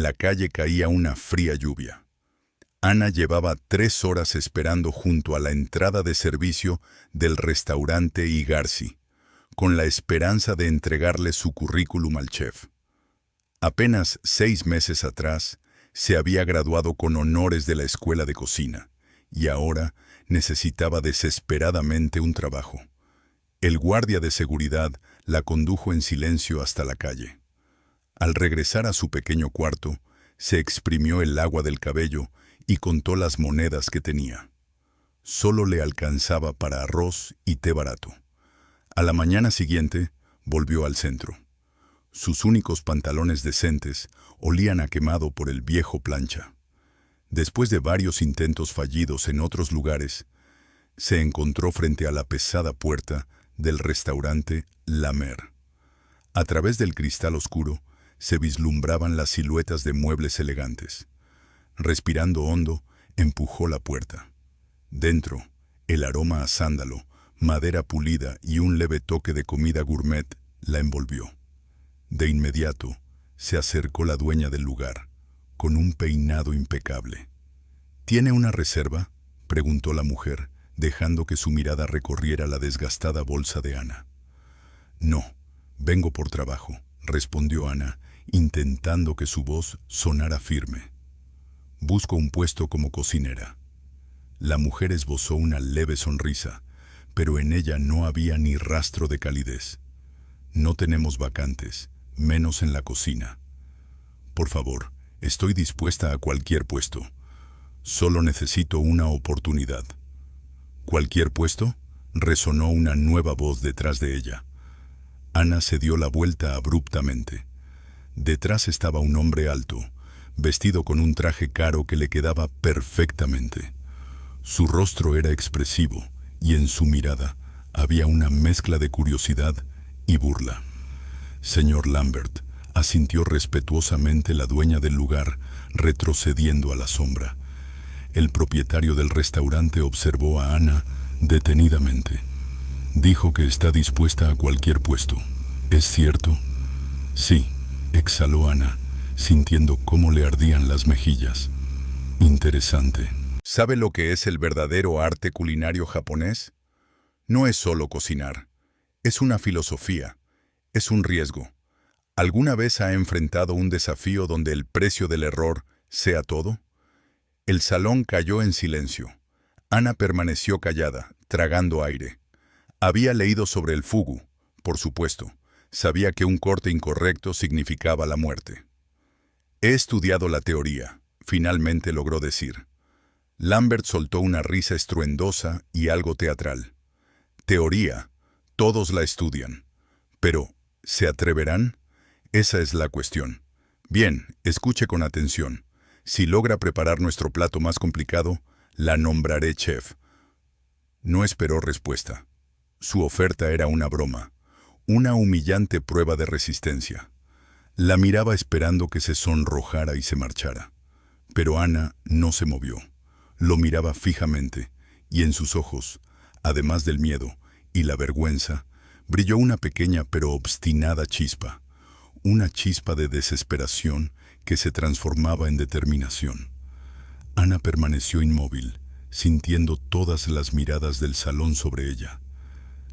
En la calle caía una fría lluvia. Ana llevaba 3 horas esperando junto a la entrada de servicio del restaurante Igarzi, con la esperanza de entregarle su currículum al chef. Apenas 6 meses atrás, se había graduado con honores de la escuela de cocina, y ahora necesitaba desesperadamente un trabajo. El guardia de seguridad la condujo en silencio hasta la calle. Al regresar a su pequeño cuarto, se exprimió el agua del cabello y contó las monedas que tenía. Solo le alcanzaba para arroz y té barato. A la mañana siguiente, volvió al centro. Sus únicos pantalones decentes olían a quemado por el viejo plancha. Después de varios intentos fallidos en otros lugares, se encontró frente a la pesada puerta del restaurante La Mer. A través del cristal oscuro se vislumbraban las siluetas de muebles elegantes. Respirando hondo, empujó la puerta. Dentro, el aroma a sándalo, madera pulida y un leve toque de comida gourmet la envolvió. De inmediato, se acercó la dueña del lugar, con un peinado impecable. ¿Tiene una reserva?, preguntó la mujer, dejando que su mirada recorriera la desgastada bolsa de Ana. No, vengo por trabajo, respondió Ana, intentando que su voz sonara firme. Busco un puesto como cocinera. La mujer esbozó una leve sonrisa, pero en ella no había ni rastro de calidez. No tenemos vacantes, menos en la cocina. Por favor, estoy dispuesta a cualquier puesto. Solo necesito una oportunidad. ¿Cualquier puesto?, resonó una nueva voz detrás de ella. Ana se dio la vuelta abruptamente. Detrás estaba un hombre alto, vestido con un traje caro que le quedaba perfectamente. Su rostro era expresivo y en su mirada había una mezcla de curiosidad y burla. Señor Lambert, asintió respetuosamente la dueña del lugar, retrocediendo a la sombra. El propietario del restaurante observó a Ana detenidamente. Dijo que está dispuesta a cualquier puesto. ¿Es cierto? Sí, exhaló Ana, sintiendo cómo le ardían las mejillas. Interesante. ¿Sabe lo que es el verdadero arte culinario japonés? No es solo cocinar. Es una filosofía. Es un riesgo. ¿Alguna vez ha enfrentado un desafío donde el precio del error sea todo? El salón cayó en silencio. Ana permaneció callada, tragando aire. Había leído sobre el fugu, por supuesto. Sabía que un corte incorrecto significaba la muerte. He estudiado la teoría, finalmente logró decir. Lambert soltó una risa estruendosa y algo teatral. Teoría, todos la estudian. Pero, ¿se atreverán? Esa es la cuestión. Bien, escuche con atención. Si logra preparar nuestro plato más complicado, la nombraré chef. No esperó respuesta. Su oferta era una broma, una humillante prueba de resistencia. La miraba esperando que se sonrojara y se marchara. Pero Ana no se movió. Lo miraba fijamente, y en sus ojos, además del miedo y la vergüenza, brilló una pequeña pero obstinada chispa. Una chispa de desesperación que se transformaba en determinación. Ana permaneció inmóvil, sintiendo todas las miradas del salón sobre ella.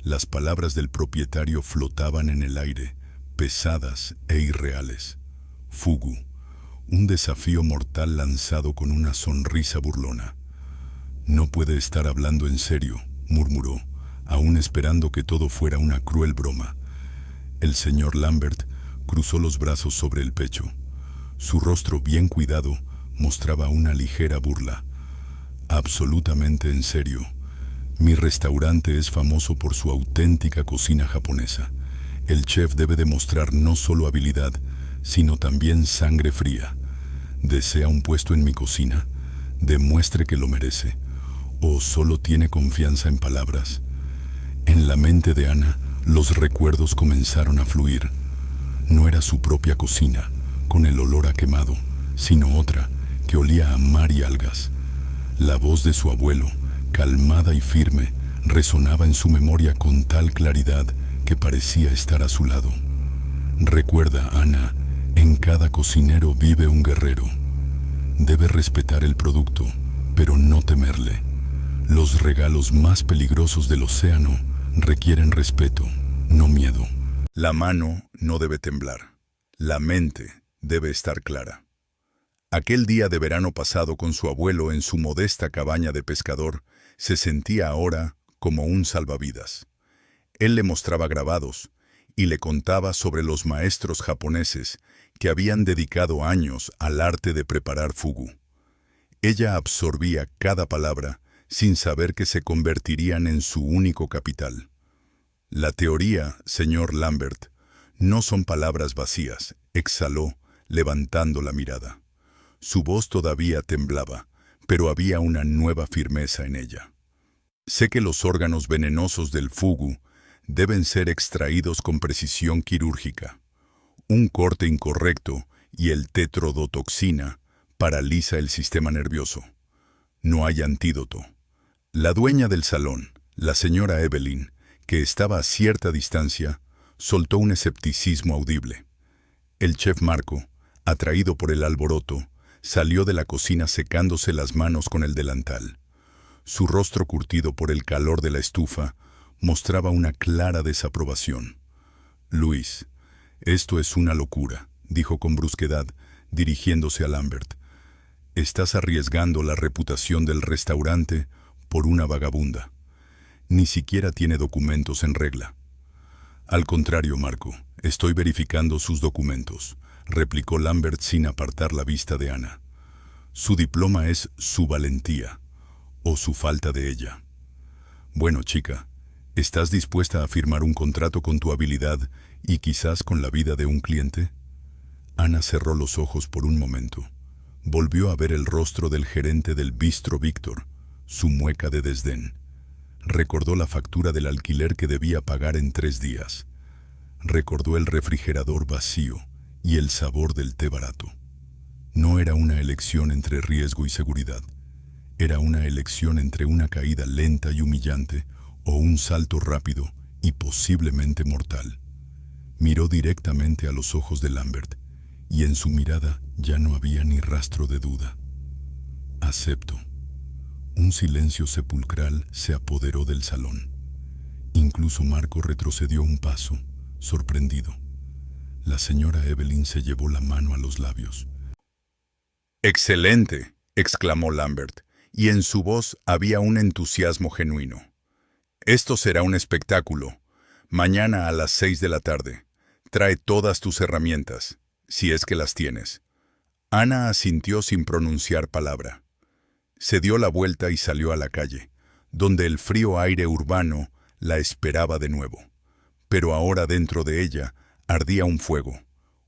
Las palabras del propietario flotaban en el aire, pesadas e irreales. Fugu, un desafío mortal lanzado con una sonrisa burlona. No puede estar hablando en serio, murmuró, aún esperando que todo fuera una cruel broma. El señor Lambert cruzó los brazos sobre el pecho. Su rostro bien cuidado mostraba una ligera burla. Absolutamente en serio. Mi restaurante es famoso por su auténtica cocina japonesa. El chef debe demostrar no solo habilidad, sino también sangre fría. ¿Desea un puesto en mi cocina? Demuestre que lo merece. ¿O solo tiene confianza en palabras? En la mente de Ana, los recuerdos comenzaron a fluir. No era su propia cocina, con el olor a quemado, sino otra, que olía a mar y algas. La voz de su abuelo, calmada y firme, resonaba en su memoria con tal claridad que parecía estar a su lado. Recuerda, Ana, En cada cocinero vive un guerrero. Debe respetar el producto, pero no temerle. Los regalos más peligrosos del océano requieren respeto, no miedo. La mano no debe temblar. La mente debe estar clara. Aquel día de verano pasado con su abuelo en su modesta cabaña de pescador, se sentía ahora como un salvavidas. Él le mostraba grabados y le contaba sobre los maestros japoneses que habían dedicado años al arte de preparar fugu. Ella absorbía cada palabra sin saber que se convertirían en su único capital. La teoría, señor Lambert, no son palabras vacías, exhaló, levantando la mirada. Su voz todavía temblaba, pero había una nueva firmeza en ella. Sé que los órganos venenosos del fugu deben ser extraídos con precisión quirúrgica. Un corte incorrecto y el tetrodotoxina paraliza el sistema nervioso. No hay antídoto. La dueña del salón, la señora Evelyn, que estaba a cierta distancia, soltó un escepticismo audible. El chef Marco, atraído por el alboroto, salió de la cocina secándose las manos con el delantal. Su rostro curtido por el calor de la estufa mostraba una clara desaprobación. «Luis, esto es una locura», dijo con brusquedad, dirigiéndose a Lambert. «Estás arriesgando la reputación del restaurante por una vagabunda. Ni siquiera tiene documentos en regla». «Al contrario, Marco, estoy verificando sus documentos», replicó Lambert sin apartar la vista de Ana. «Su diploma es su valentía, o su falta de ella. Bueno, chica, ¿estás dispuesta a firmar un contrato con tu habilidad y quizás con la vida de un cliente?» Ana cerró los ojos por un momento. Volvió a ver el rostro del gerente del Bistro Víctor, su mueca de desdén. Recordó la factura del alquiler que debía pagar en 3 días. Recordó el refrigerador vacío y el sabor del té barato. No era una elección entre riesgo y seguridad. Era una elección entre una caída lenta y humillante o un salto rápido y posiblemente mortal. Miró directamente a los ojos de Lambert y en su mirada ya no había ni rastro de duda. «Acepto». Un silencio sepulcral se apoderó del salón. Incluso Marco retrocedió un paso, sorprendido. La señora Evelyn se llevó la mano a los labios. «¡Excelente!», exclamó Lambert, y en su voz había un entusiasmo genuino. «Esto será un espectáculo. Mañana a las 6 de la tarde. Trae todas tus herramientas, si es que las tienes». Ana asintió sin pronunciar palabra. Se dio la vuelta y salió a la calle, donde el frío aire urbano la esperaba de nuevo. Pero ahora dentro de ella ardía un fuego,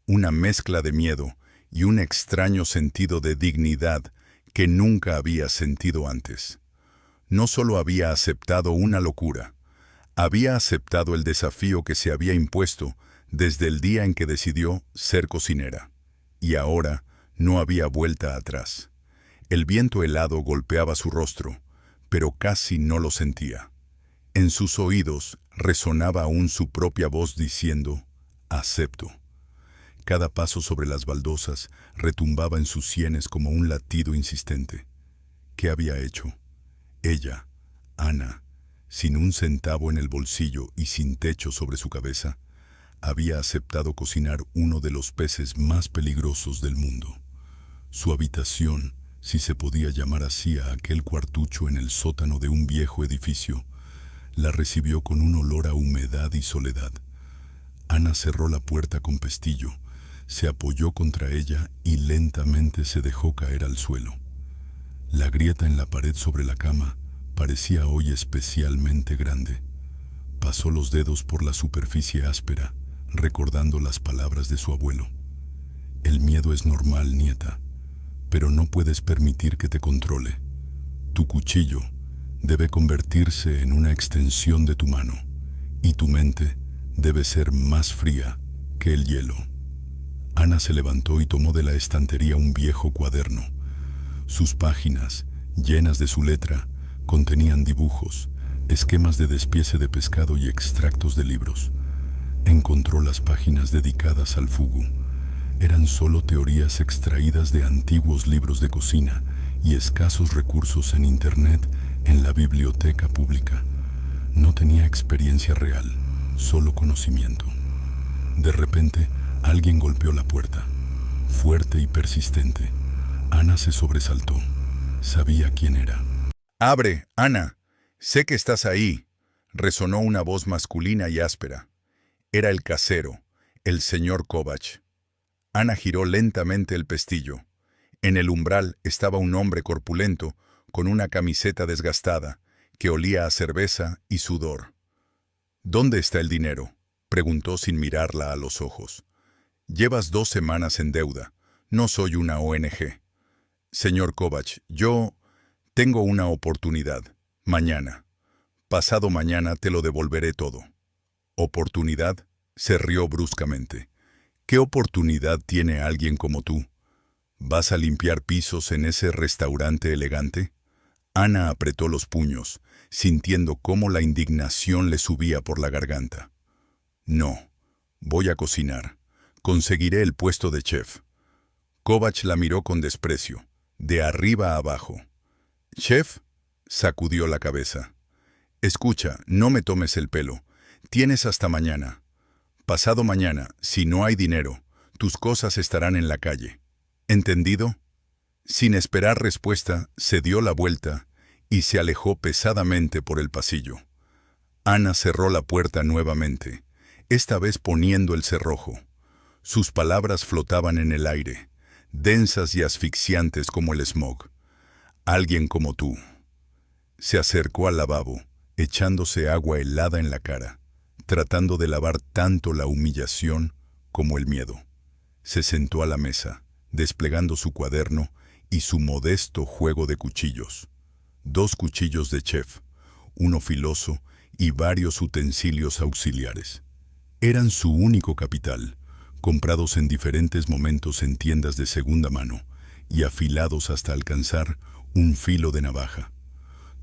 una mezcla de miedo y un extraño sentido de dignidad que nunca había sentido antes. No solo había aceptado una locura, había aceptado el desafío que se había impuesto desde el día en que decidió ser cocinera. Y ahora no había vuelta atrás. El viento helado golpeaba su rostro, pero casi no lo sentía. En sus oídos resonaba aún su propia voz diciendo, «Acepto». Cada paso sobre las baldosas retumbaba en sus sienes como un latido insistente. ¿Qué había hecho? Ella, Ana, sin un centavo en el bolsillo y sin techo sobre su cabeza, había aceptado cocinar uno de los peces más peligrosos del mundo. Su habitación, si se podía llamar así a aquel cuartucho en el sótano de un viejo edificio, la recibió con un olor a humedad y soledad. Ana cerró la puerta con pestillo, se apoyó contra ella y lentamente se dejó caer al suelo. La grieta en la pared sobre la cama parecía hoy especialmente grande. Pasó los dedos por la superficie áspera, recordando las palabras de su abuelo. «El miedo es normal, nieta, pero no puedes permitir que te controle. Tu cuchillo debe convertirse en una extensión de tu mano, y tu mente debe ser más fría que el hielo». Ana se levantó y tomó de la estantería un viejo cuaderno. Sus páginas, llenas de su letra, contenían dibujos, esquemas de despiece de pescado y extractos de libros. Encontró las páginas dedicadas al fugu. Eran solo teorías extraídas de antiguos libros de cocina y escasos recursos en Internet en la biblioteca pública. No tenía experiencia real, solo conocimiento. De repente, alguien golpeó la puerta, fuerte y persistente. Ana se sobresaltó. Sabía quién era. «Abre, Ana. Sé que estás ahí», resonó una voz masculina y áspera. Era el casero, el señor Kovács. Ana giró lentamente el pestillo. En el umbral estaba un hombre corpulento, con una camiseta desgastada, que olía a cerveza y sudor. «¿Dónde está el dinero?», preguntó sin mirarla a los ojos. «Llevas 2 semanas en deuda. No soy una ONG. Señor Kovács, yo tengo una oportunidad. Mañana. Pasado mañana te lo devolveré todo». «¿Oportunidad?», se rió bruscamente. «¿Qué oportunidad tiene alguien como tú? ¿Vas a limpiar pisos en ese restaurante elegante?». Ana apretó los puños, sintiendo cómo la indignación le subía por la garganta. «No, voy a cocinar. Conseguiré el puesto de chef». Kovács la miró con desprecio, de arriba a abajo. «¿Chef?», sacudió la cabeza. «Escucha, no me tomes el pelo. Tienes hasta mañana. Pasado mañana, si no hay dinero, tus cosas estarán en la calle. ¿Entendido?». Sin esperar respuesta, se dio la vuelta y se alejó pesadamente por el pasillo. Ana cerró la puerta nuevamente, esta vez poniendo el cerrojo. Sus palabras flotaban en el aire, densas y asfixiantes como el smog. «Alguien como tú». Se acercó al lavabo, echándose agua helada en la cara, tratando de lavar tanto la humillación como el miedo. Se sentó a la mesa, desplegando su cuaderno y su modesto juego de cuchillos. 2 cuchillos de chef, uno filoso y varios utensilios auxiliares. Eran su único capital, comprados en diferentes momentos en tiendas de segunda mano y afilados hasta alcanzar un filo de navaja.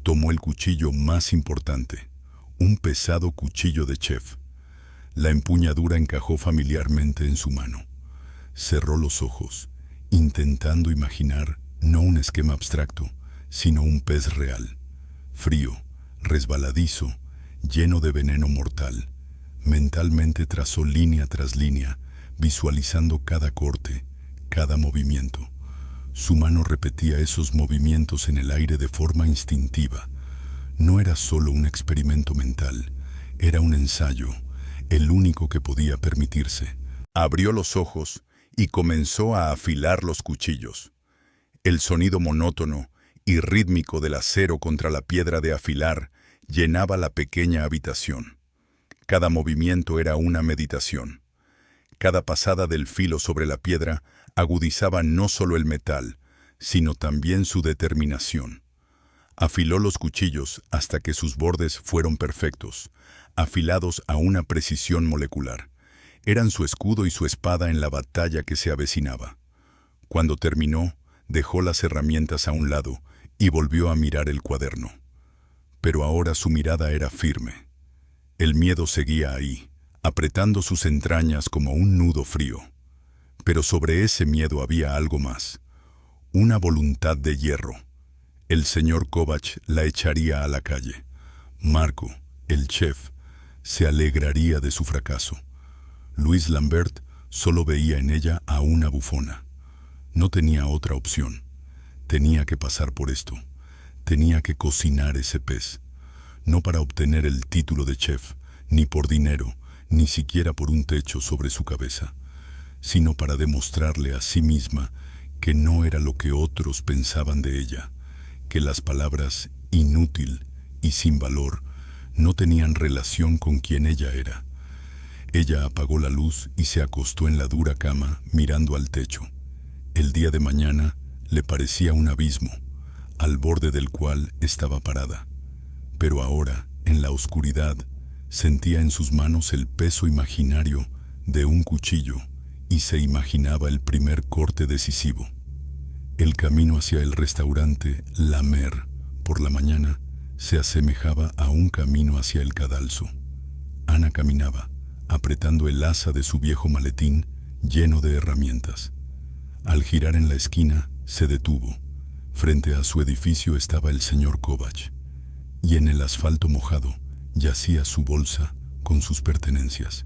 Tomó el cuchillo más importante, un pesado cuchillo de chef. La empuñadura encajó familiarmente en su mano. Cerró los ojos, intentando imaginar no un esquema abstracto, sino un pez real, frío, resbaladizo, lleno de veneno mortal. Mentalmente trazó línea tras línea, visualizando cada corte, cada movimiento. Su mano repetía esos movimientos en el aire de forma instintiva. No era solo un experimento mental, era un ensayo, el único que podía permitirse. Abrió los ojos y comenzó a afilar los cuchillos. El sonido monótono y rítmico del acero contra la piedra de afilar llenaba la pequeña habitación. Cada movimiento era una meditación. Cada pasada del filo sobre la piedra agudizaba no solo el metal, sino también su determinación. Afiló los cuchillos hasta que sus bordes fueron perfectos, afilados a una precisión molecular. Eran su escudo y su espada en la batalla que se avecinaba. Cuando terminó, dejó las herramientas a un lado y volvió a mirar el cuaderno. Pero ahora su mirada era firme. El miedo seguía ahí, apretando sus entrañas como un nudo frío. Pero sobre ese miedo había algo más, una voluntad de hierro. El señor Kovács la echaría a la calle. Marco, el chef, se alegraría de su fracaso. Louis Lambert solo veía en ella a una bufona. No tenía otra opción. Tenía que pasar por esto. Tenía que cocinar ese pez. No para obtener el título de chef, ni por dinero, ni siquiera por un techo sobre su cabeza, sino para demostrarle a sí misma que no era lo que otros pensaban de ella, que las palabras inútil y sin valor no tenían relación con quien ella era. Ella apagó la luz y se acostó en la dura cama mirando al techo. El día de mañana le parecía un abismo, al borde del cual estaba parada. Pero ahora, en la oscuridad, sentía en sus manos el peso imaginario de un cuchillo y se imaginaba el primer corte decisivo. El camino hacia el restaurante La Mer por la mañana se asemejaba a un camino hacia el cadalso. Ana caminaba, apretando el asa de su viejo maletín lleno de herramientas. Al girar en la esquina, se detuvo. Frente a su edificio estaba el señor Kovac, y en el asfalto mojado yacía su bolsa con sus pertenencias.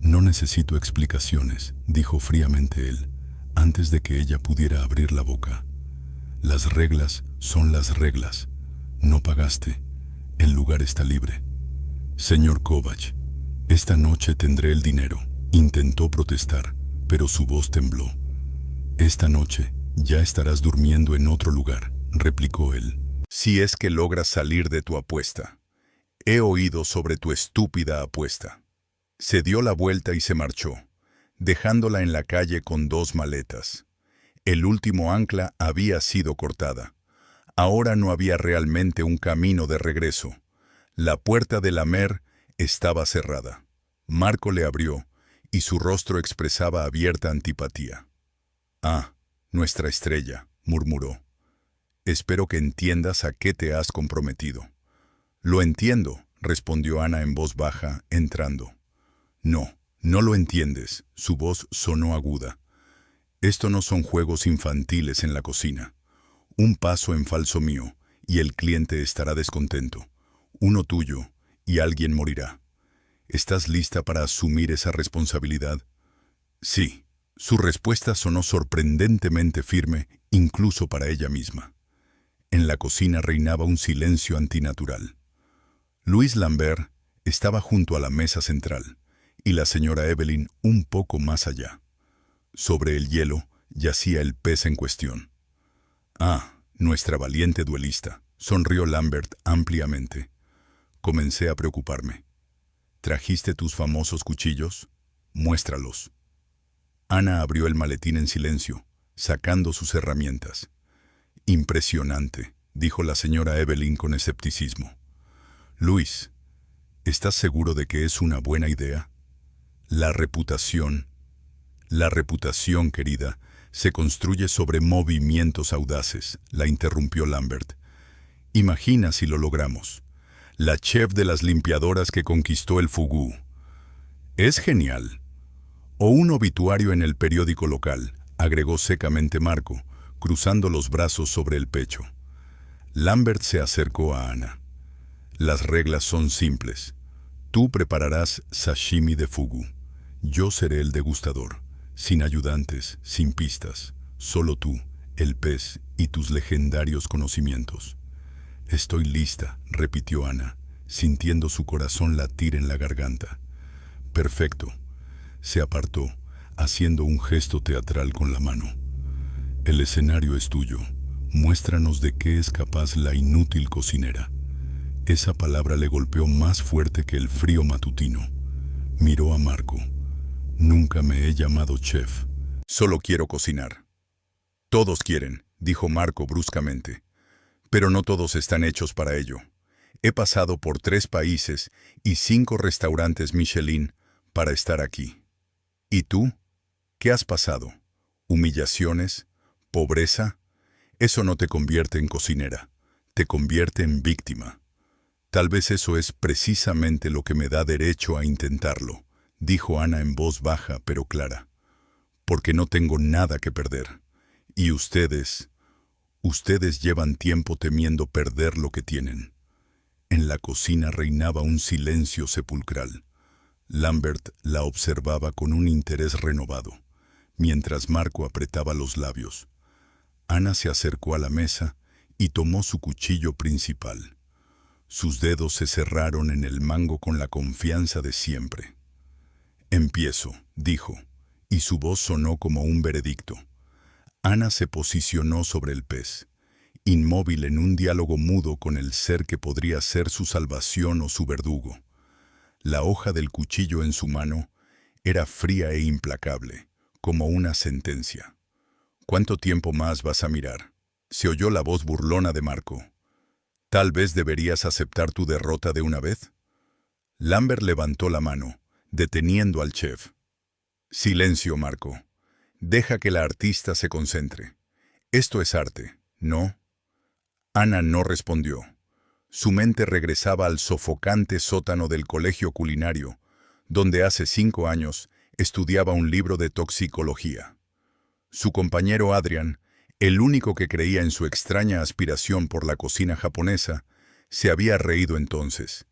«No necesito explicaciones», dijo fríamente él, antes de que ella pudiera abrir la boca. «Las reglas son las reglas. No pagaste. El lugar está libre». «Señor Kovac, esta noche tendré el dinero», intentó protestar, pero su voz tembló. «Esta noche ya estarás durmiendo en otro lugar», replicó él. «Si es que logras salir de tu apuesta. He oído sobre tu estúpida apuesta». Se dio la vuelta y se marchó, dejándola en la calle con 2 maletas. El último ancla había sido cortada. Ahora no había realmente un camino de regreso. La puerta de la Mer estaba cerrada. Marco le abrió, y su rostro expresaba abierta antipatía. «Ah, nuestra estrella», murmuró. «Espero que entiendas a qué te has comprometido». «Lo entiendo», respondió Ana en voz baja, entrando. «No, no lo entiendes», su voz sonó aguda. «Esto no son juegos infantiles en la cocina. Un paso en falso mío, y el cliente estará descontento. Uno tuyo, y alguien morirá. ¿Estás lista para asumir esa responsabilidad?» «Sí». Su respuesta sonó sorprendentemente firme, incluso para ella misma. En la cocina reinaba un silencio antinatural. Louis Lambert estaba junto a la mesa central, y la señora Evelyn un poco más allá. Sobre el hielo yacía el pez en cuestión. «Ah, nuestra valiente duelista», sonrió Lambert ampliamente. Comencé a preocuparme. «¿Trajiste tus famosos cuchillos? Muéstralos». Ana abrió el maletín en silencio, sacando sus herramientas. «Impresionante», dijo la señora Evelyn con escepticismo. «Luis, ¿estás seguro de que es una buena idea?» La reputación, querida, se construye sobre movimientos audaces», la interrumpió Lambert. «Imagina si lo logramos. La chef de las limpiadoras que conquistó el Fugú. Es genial». «O un obituario en el periódico local», agregó secamente Marco, cruzando los brazos sobre el pecho. Lambert se acercó a Ana. «Las reglas son simples. Tú prepararás sashimi de fugu. Yo seré el degustador, sin ayudantes, sin pistas, solo tú, el pez y tus legendarios conocimientos». «Estoy lista», repitió Ana, sintiendo su corazón latir en la garganta. «Perfecto». Se apartó, haciendo un gesto teatral con la mano. «El escenario es tuyo. Muéstranos de qué es capaz la inútil cocinera». Esa palabra le golpeó más fuerte que el frío matutino. Miró a Marco. «Nunca me he llamado chef. Solo quiero cocinar». «Todos quieren», dijo Marco bruscamente. «Pero no todos están hechos para ello. He pasado por 3 países y 5 restaurantes Michelin para estar aquí». «¿Y tú? ¿Qué has pasado? ¿Humillaciones? ¿Pobreza? Eso no te convierte en cocinera, te convierte en víctima». «Tal vez eso es precisamente lo que me da derecho a intentarlo», dijo Ana en voz baja pero clara. «Porque no tengo nada que perder. Y ustedes llevan tiempo temiendo perder lo que tienen». En la cocina reinaba un silencio sepulcral. Lambert la observaba con un interés renovado, mientras Marco apretaba los labios. Ana se acercó a la mesa y tomó su cuchillo principal. Sus dedos se cerraron en el mango con la confianza de siempre. «Empiezo», dijo, y su voz sonó como un veredicto. Ana se posicionó sobre el pez, inmóvil en un diálogo mudo con el ser que podría ser su salvación o su verdugo. La hoja del cuchillo en su mano era fría e implacable, como una sentencia. «¿Cuánto tiempo más vas a mirar?», se oyó la voz burlona de Marco. «¿Tal vez deberías aceptar tu derrota de una vez?». Lambert levantó la mano, deteniendo al chef. «Silencio, Marco. Deja que la artista se concentre. Esto es arte, ¿no?». Ana no respondió. Su mente regresaba al sofocante sótano del colegio culinario, donde hace 5 años estudiaba un libro de toxicología. Su compañero Adrian, el único que creía en su extraña aspiración por la cocina japonesa, se había reído entonces.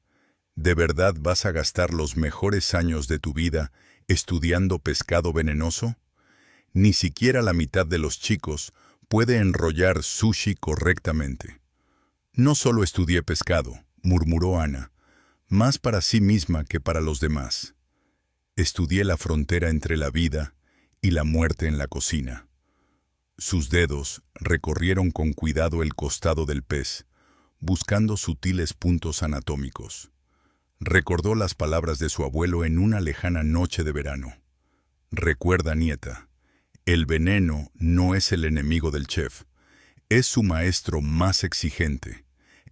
¿De verdad vas a gastar los mejores años de tu vida estudiando pescado venenoso? Ni siquiera la mitad de los chicos puede enrollar sushi correctamente. No solo estudié pescado, murmuró Ana, más para sí misma que para los demás. Estudié la frontera entre la vida y la muerte en la cocina. Sus dedos recorrieron con cuidado el costado del pez, buscando sutiles puntos anatómicos. Recordó las palabras de su abuelo en una lejana noche de verano. Recuerda, nieta, el veneno no es el enemigo del chef, es su maestro más exigente.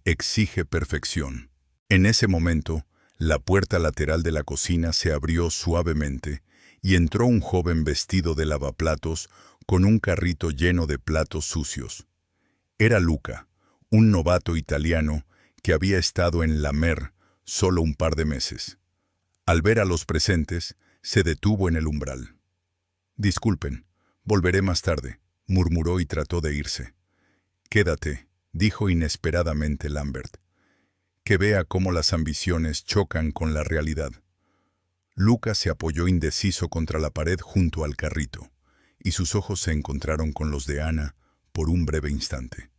Exige perfección. En ese momento, la puerta lateral de la cocina se abrió suavemente y entró un joven vestido de lavaplatos con un carrito lleno de platos sucios. Era Luca, un novato italiano que había estado en la Mer solo un par de meses. Al ver a los presentes, se detuvo en el umbral. «Disculpen, volveré más tarde», murmuró y trató de irse. «Quédate», dijo inesperadamente Lambert. «Que vea cómo las ambiciones chocan con la realidad». Luca se apoyó indeciso contra la pared junto al carrito, y sus ojos se encontraron con los de Ana por un breve instante.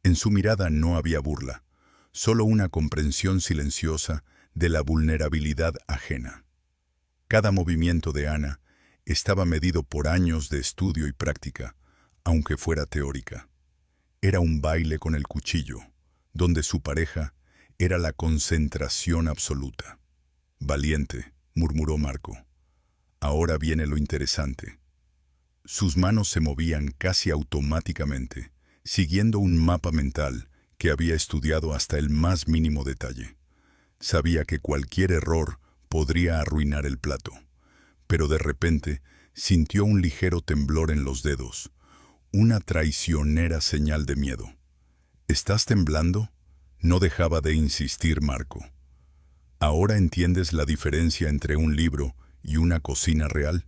En su mirada no había burla, solo una comprensión silenciosa de la vulnerabilidad ajena. Cada movimiento de Ana estaba medido por años de estudio y práctica, aunque fuera teórica. Era un baile con el cuchillo, donde su pareja era la concentración absoluta. «Valiente», murmuró Marco. «Ahora viene lo interesante». Sus manos se movían casi automáticamente, siguiendo un mapa mental que había estudiado hasta el más mínimo detalle. Sabía que cualquier error podría arruinar el plato, pero de repente sintió un ligero temblor en los dedos, una traicionera señal de miedo. «¿Estás temblando?», no dejaba de insistir Marco. «¿Ahora entiendes la diferencia entre un libro y una cocina real?».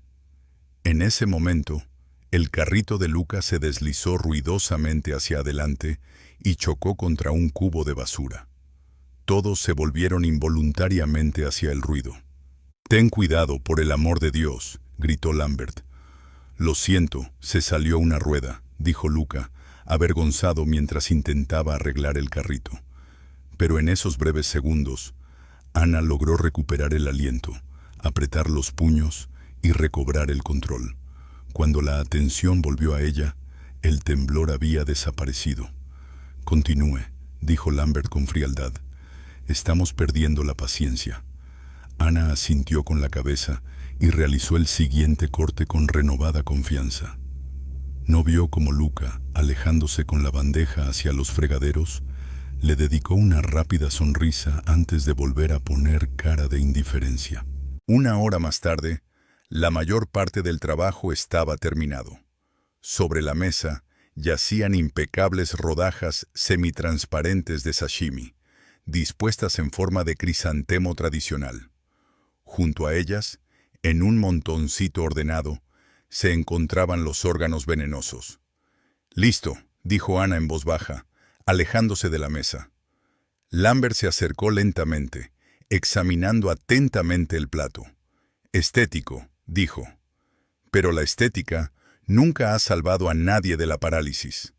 En ese momento, el carrito de Luca se deslizó ruidosamente hacia adelante y chocó contra un cubo de basura. Todos se volvieron involuntariamente hacia el ruido. «Ten cuidado, por el amor de Dios», gritó Lambert. «Lo siento, se salió una rueda», dijo Luca, avergonzado mientras intentaba arreglar el carrito. Pero en esos breves segundos, Ana logró recuperar el aliento, apretar los puños y recobrar el control. Cuando la atención volvió a ella, el temblor había desaparecido. «Continúe», dijo Lambert con frialdad. «Estamos perdiendo la paciencia». Ana asintió con la cabeza y realizó el siguiente corte con renovada confianza. No vio cómo Luca, alejándose con la bandeja hacia los fregaderos, le dedicó una rápida sonrisa antes de volver a poner cara de indiferencia. Una hora más tarde, la mayor parte del trabajo estaba terminado. Sobre la mesa yacían impecables rodajas semitransparentes de sashimi, dispuestas en forma de crisantemo tradicional. Junto a ellas, en un montoncito ordenado, se encontraban los órganos venenosos. «Listo», dijo Ana en voz baja, alejándose de la mesa. Lambert se acercó lentamente, examinando atentamente el plato. «Estético», dijo. «Pero la estética nunca ha salvado a nadie de la parálisis».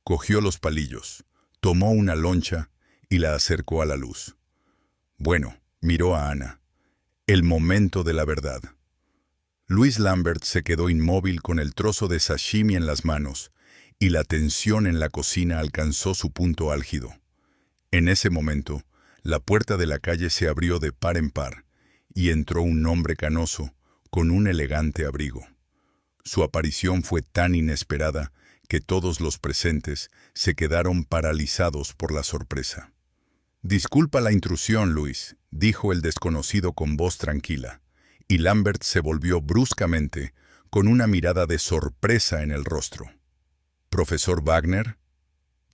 Cogió los palillos, tomó una loncha y la acercó a la luz. «Bueno», miró a Ana. «El momento de la verdad». Louis Lambert se quedó inmóvil con el trozo de sashimi en las manos, y la tensión en la cocina alcanzó su punto álgido. En ese momento, la puerta de la calle se abrió de par en par, y entró un hombre canoso, con un elegante abrigo. Su aparición fue tan inesperada que todos los presentes se quedaron paralizados por la sorpresa. «Disculpa la intrusión, Luis», dijo el desconocido con voz tranquila, y Lambert se volvió bruscamente, con una mirada de sorpresa en el rostro. «¿Profesor Wagner?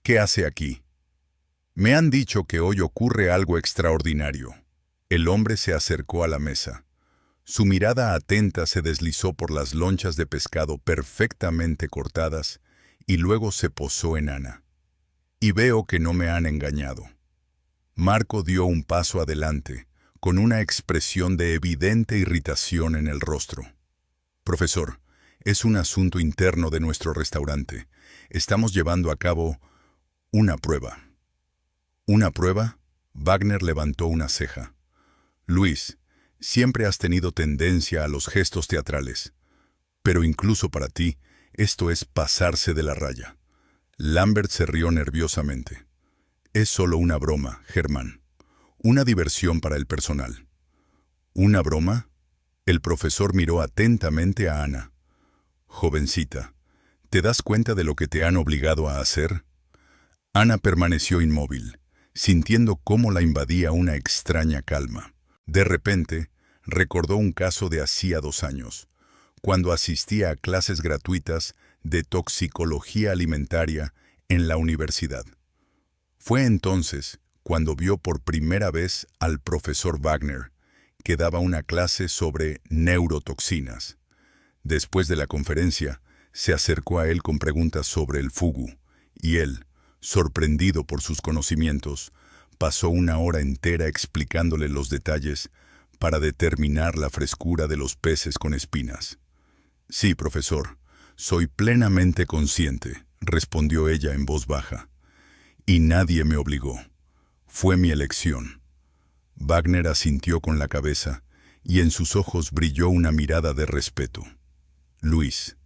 ¿Qué hace aquí?» «Me han dicho que hoy ocurre algo extraordinario». El hombre se acercó a la mesa. Su mirada atenta se deslizó por las lonchas de pescado perfectamente cortadas y luego se posó en Ana. Y veo que no me han engañado. Marco dio un paso adelante, con una expresión de evidente irritación en el rostro. Profesor, es un asunto interno de nuestro restaurante. Estamos llevando a cabo una prueba. ¿Una prueba? Wagner levantó una ceja. Luis, siempre has tenido tendencia a los gestos teatrales. Pero incluso para ti, esto es pasarse de la raya. Lambert se rió nerviosamente. Es solo una broma, Germán. Una diversión para el personal. ¿Una broma? El profesor miró atentamente a Ana. Jovencita, ¿te das cuenta de lo que te han obligado a hacer? Ana permaneció inmóvil, sintiendo cómo la invadía una extraña calma. De repente, recordó un caso de hacía 2 años, cuando asistía a clases gratuitas de toxicología alimentaria en la universidad. Fue entonces cuando vio por primera vez al profesor Wagner, que daba una clase sobre neurotoxinas. Después de la conferencia, se acercó a él con preguntas sobre el fugu, y él, sorprendido por sus conocimientos, pasó 1 hora entera explicándole los detalles para determinar la frescura de los peces con espinas. Sí, profesor, soy plenamente consciente, respondió ella en voz baja. Y nadie me obligó. Fue mi elección. Wagner asintió con la cabeza, y en sus ojos brilló una mirada de respeto. Luis,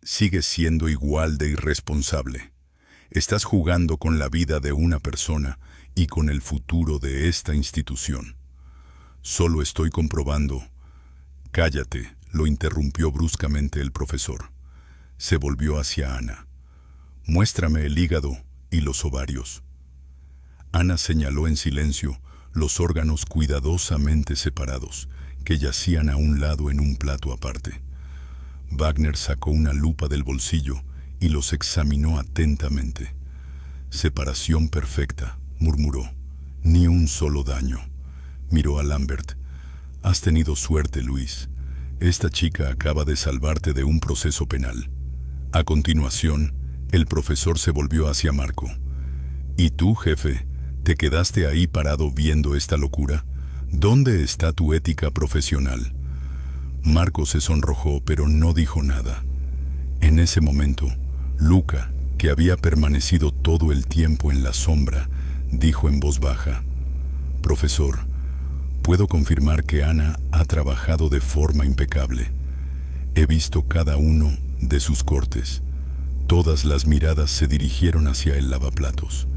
sigues siendo igual de irresponsable. Estás jugando con la vida de una persona y con el futuro de esta institución. Solo estoy comprobando. Cállate, lo interrumpió bruscamente el profesor. Se volvió hacia Ana. Muéstrame el hígado y los ovarios. Ana señaló en silencio los órganos cuidadosamente separados, que yacían a un lado en un plato aparte. Wagner sacó una lupa del bolsillo y los examinó atentamente. Separación perfecta, murmuró. Ni un solo daño. Miró a Lambert. Has tenido suerte, Luis. Esta chica acaba de salvarte de un proceso penal. A continuación, el profesor se volvió hacia Marco. ¿Y tú, jefe, te quedaste ahí parado viendo esta locura? ¿Dónde está tu ética profesional? Marco se sonrojó, pero no dijo nada. En ese momento, Luca, que había permanecido todo el tiempo en la sombra, dijo en voz baja: Profesor, puedo confirmar que Ana ha trabajado de forma impecable. He visto cada uno de sus cortes. Todas las miradas se dirigieron hacia el lavaplatos.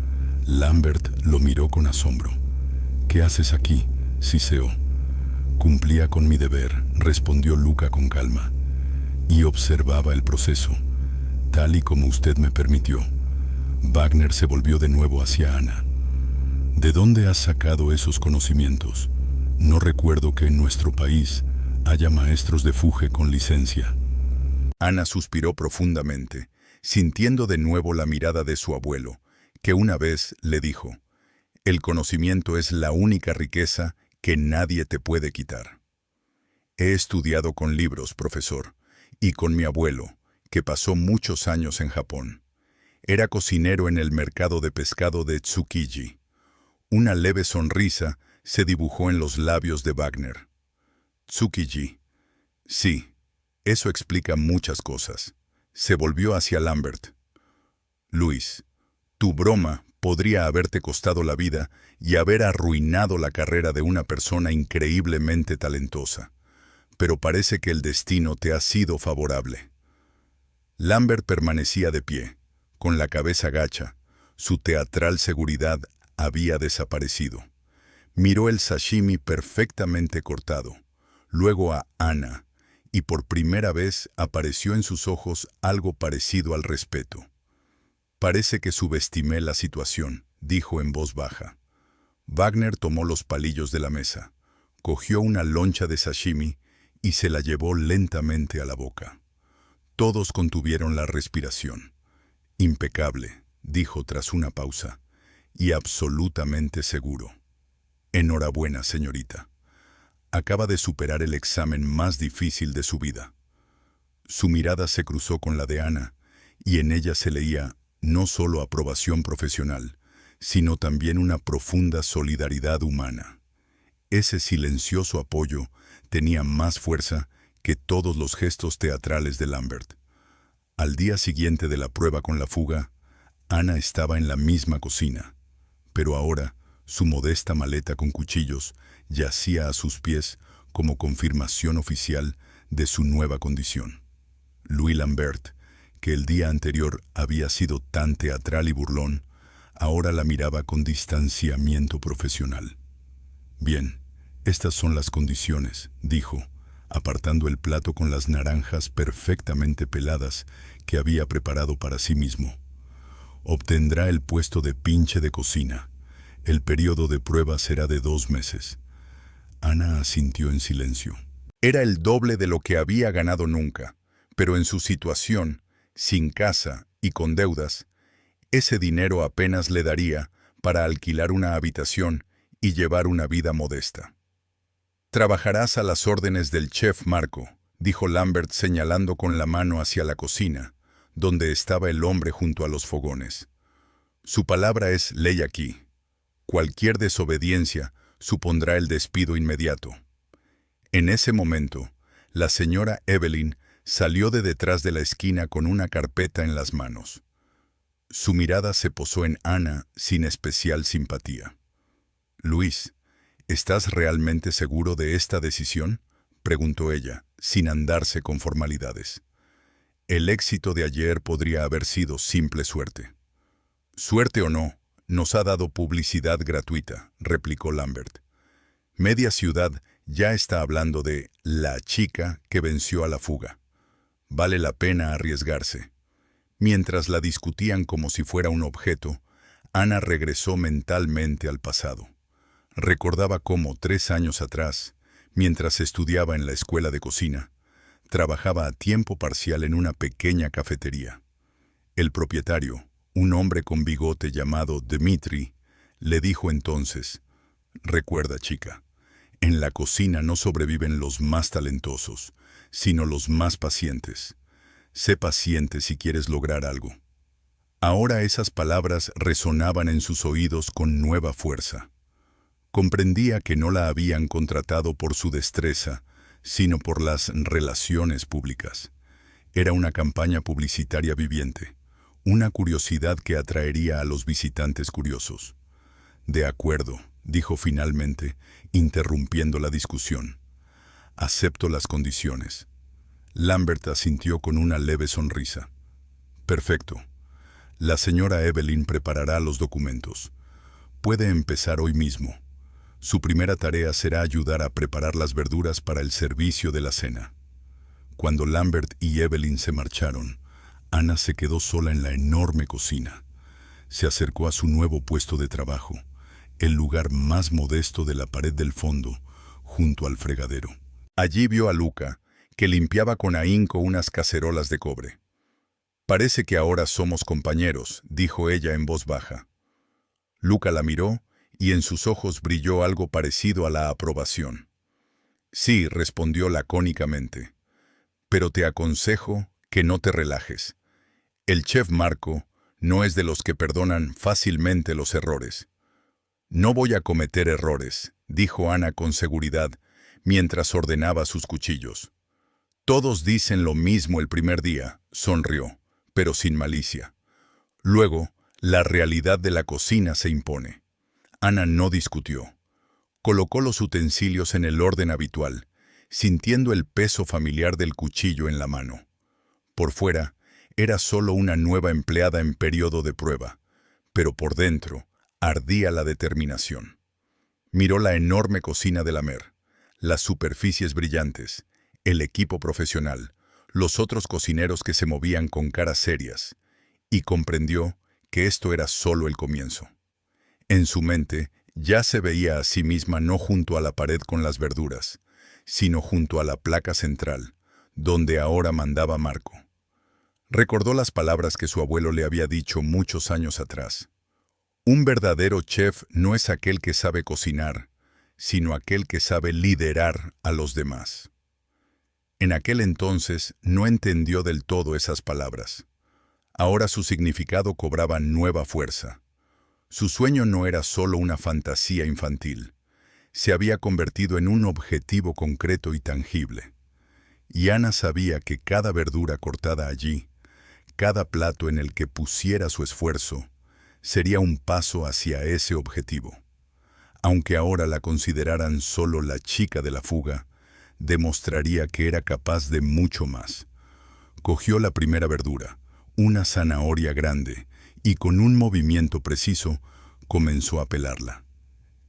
Lambert lo miró con asombro. ¿Qué haces aquí? Siseó. Cumplía con mi deber, respondió Luca con calma, y observaba el proceso, tal y como usted me permitió. Wagner se volvió de nuevo hacia Ana. ¿De dónde has sacado esos conocimientos? No recuerdo que en nuestro país haya maestros de fuge con licencia. Ana suspiró profundamente, sintiendo de nuevo la mirada de su abuelo, que una vez le dijo: el conocimiento es la única riqueza que nadie te puede quitar. He estudiado con libros, profesor, y con mi abuelo, que pasó muchos años en Japón. Era cocinero en el mercado de pescado de Tsukiji. Una leve sonrisa se dibujó en los labios de Wagner. Tsukiji. Sí, eso explica muchas cosas. Se volvió hacia Lambert. Luis, tu broma podría haberte costado la vida y haber arruinado la carrera de una persona increíblemente talentosa. Pero parece que el destino te ha sido favorable. Lambert permanecía de pie, con la cabeza gacha. Su teatral seguridad había desaparecido. Miró el sashimi perfectamente cortado, luego a Ana, y por primera vez apareció en sus ojos algo parecido al respeto. Parece que subestimé la situación, dijo en voz baja. Wagner tomó los palillos de la mesa, cogió una loncha de sashimi y se la llevó lentamente a la boca. Todos contuvieron la respiración. Impecable, dijo tras una pausa, y absolutamente seguro. Enhorabuena, señorita. Acaba de superar el examen más difícil de su vida. Su mirada se cruzó con la de Ana, y en ella se leía no solo aprobación profesional, sino también una profunda solidaridad humana. Ese silencioso apoyo tenía más fuerza que todos los gestos teatrales de Lambert. Al día siguiente de la prueba con la fuga, Ana estaba en la misma cocina, pero ahora su modesta maleta con cuchillos yacía a sus pies como confirmación oficial de su nueva condición. Louis Lambert, que el día anterior había sido tan teatral y burlón, ahora la miraba con distanciamiento profesional. «Bien, estas son las condiciones», dijo, apartando el plato con las naranjas perfectamente peladas que había preparado para sí mismo. «Obtendrá el puesto de pinche de cocina. El periodo de prueba será de 2 meses». Ana asintió en silencio. Era el doble de lo que había ganado nunca, pero en su situación, sin casa y con deudas, ese dinero apenas le daría para alquilar una habitación y llevar una vida modesta. «Trabajarás a las órdenes del chef Marco», dijo Lambert señalando con la mano hacia la cocina, donde estaba el hombre junto a los fogones. «Su palabra es ley aquí. Cualquier desobediencia supondrá el despido inmediato». En ese momento, la señora Evelyn salió de detrás de la esquina con una carpeta en las manos. Su mirada se posó en Ana sin especial simpatía. «Luis, ¿estás realmente seguro de esta decisión?», preguntó ella, sin andarse con formalidades. «El éxito de ayer podría haber sido simple suerte». «Suerte o no, nos ha dado publicidad gratuita», replicó Lambert. «Media ciudad ya está hablando de la chica que venció a la fuga. Vale la pena arriesgarse». Mientras la discutían como si fuera un objeto, Ana regresó mentalmente al pasado. Recordaba cómo 3 años atrás, mientras estudiaba en la escuela de cocina, trabajaba a tiempo parcial en una pequeña cafetería. El propietario, un hombre con bigote llamado Dmitri, le dijo entonces: «Recuerda, chica, en la cocina no sobreviven los más talentosos, sino los más pacientes. Sé paciente si quieres lograr algo». Ahora esas palabras resonaban en sus oídos con nueva fuerza. Comprendía que no la habían contratado por su destreza, sino por las relaciones públicas. Era una campaña publicitaria viviente, una curiosidad que atraería a los visitantes curiosos. «De acuerdo», dijo finalmente, interrumpiendo la discusión. «Acepto las condiciones». Lambert asintió con una leve sonrisa. «Perfecto. La señora Evelyn preparará los documentos. Puede empezar hoy mismo. Su primera tarea será ayudar a preparar las verduras para el servicio de la cena». Cuando Lambert y Evelyn se marcharon, Ana se quedó sola en la enorme cocina. Se acercó a su nuevo puesto de trabajo, el lugar más modesto de la pared del fondo, junto al fregadero. Allí vio a Luca, que limpiaba con ahínco unas cacerolas de cobre. «Parece que ahora somos compañeros», dijo ella en voz baja. Luca la miró y en sus ojos brilló algo parecido a la aprobación. «Sí», respondió lacónicamente, «pero te aconsejo que no te relajes. El chef Marco no es de los que perdonan fácilmente los errores». «No voy a cometer errores», dijo Ana con seguridad, mientras ordenaba sus cuchillos. «Todos dicen lo mismo el primer día», sonrió, pero sin malicia. Luego, la realidad de la cocina se impone. Ana no discutió. Colocó los utensilios en el orden habitual, sintiendo el peso familiar del cuchillo en la mano. Por fuera, era solo una nueva empleada en periodo de prueba, pero por dentro ardía la determinación. Miró la enorme cocina de Lamer, las superficies brillantes, el equipo profesional, los otros cocineros que se movían con caras serias, y comprendió que esto era solo el comienzo. En su mente ya se veía a sí misma no junto a la pared con las verduras, sino junto a la placa central, donde ahora mandaba Marco. Recordó las palabras que su abuelo le había dicho muchos años atrás. «Un verdadero chef no es aquel que sabe cocinar, sino aquel que sabe liderar a los demás. En aquel entonces no entendió del todo esas palabras. Ahora su significado cobraba nueva fuerza. Su sueño no era solo una fantasía infantil. Se había convertido en un objetivo concreto y tangible. Y Ana sabía que cada verdura cortada allí, cada plato en el que pusiera su esfuerzo, sería un paso hacia ese objetivo. Aunque ahora la consideraran solo la chica de la fuga, demostraría que era capaz de mucho más. Cogió la primera verdura, una zanahoria grande, y con un movimiento preciso comenzó a pelarla.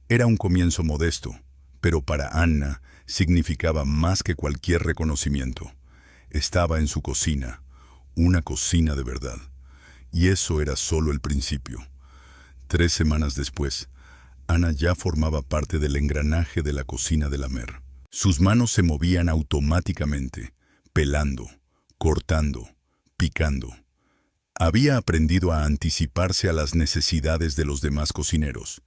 Era un comienzo modesto, pero para Anna significaba más que cualquier reconocimiento. Estaba en su cocina, una cocina de verdad. Y eso era solo el principio. 3 semanas después, Ana ya formaba parte del engranaje de la cocina de la Mer. Sus manos se movían automáticamente, pelando, cortando, picando. Había aprendido a anticiparse a las necesidades de los demás cocineros,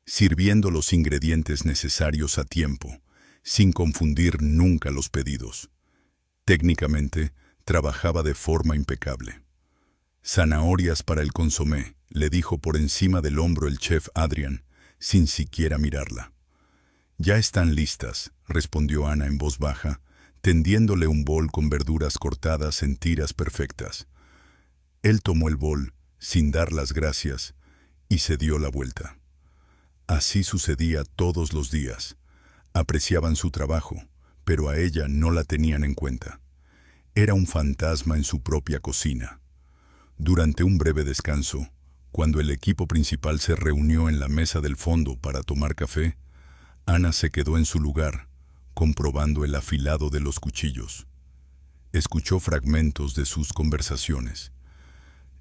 sirviendo los ingredientes necesarios a tiempo, sin confundir nunca los pedidos. Técnicamente, trabajaba de forma impecable. «Zanahorias para el consomé», le dijo por encima del hombro el chef Adrian, sin siquiera mirarla. «Ya están listas», respondió Ana en voz baja, tendiéndole un bol con verduras cortadas en tiras perfectas. Él tomó el bol, sin dar las gracias, y se dio la vuelta. Así sucedía todos los días. Apreciaban su trabajo, pero a ella no la tenían en cuenta. Era un fantasma en su propia cocina. Durante un breve descanso, cuando el equipo principal se reunió en la mesa del fondo para tomar café, Ana se quedó en su lugar, comprobando el afilado de los cuchillos. Escuchó fragmentos de sus conversaciones.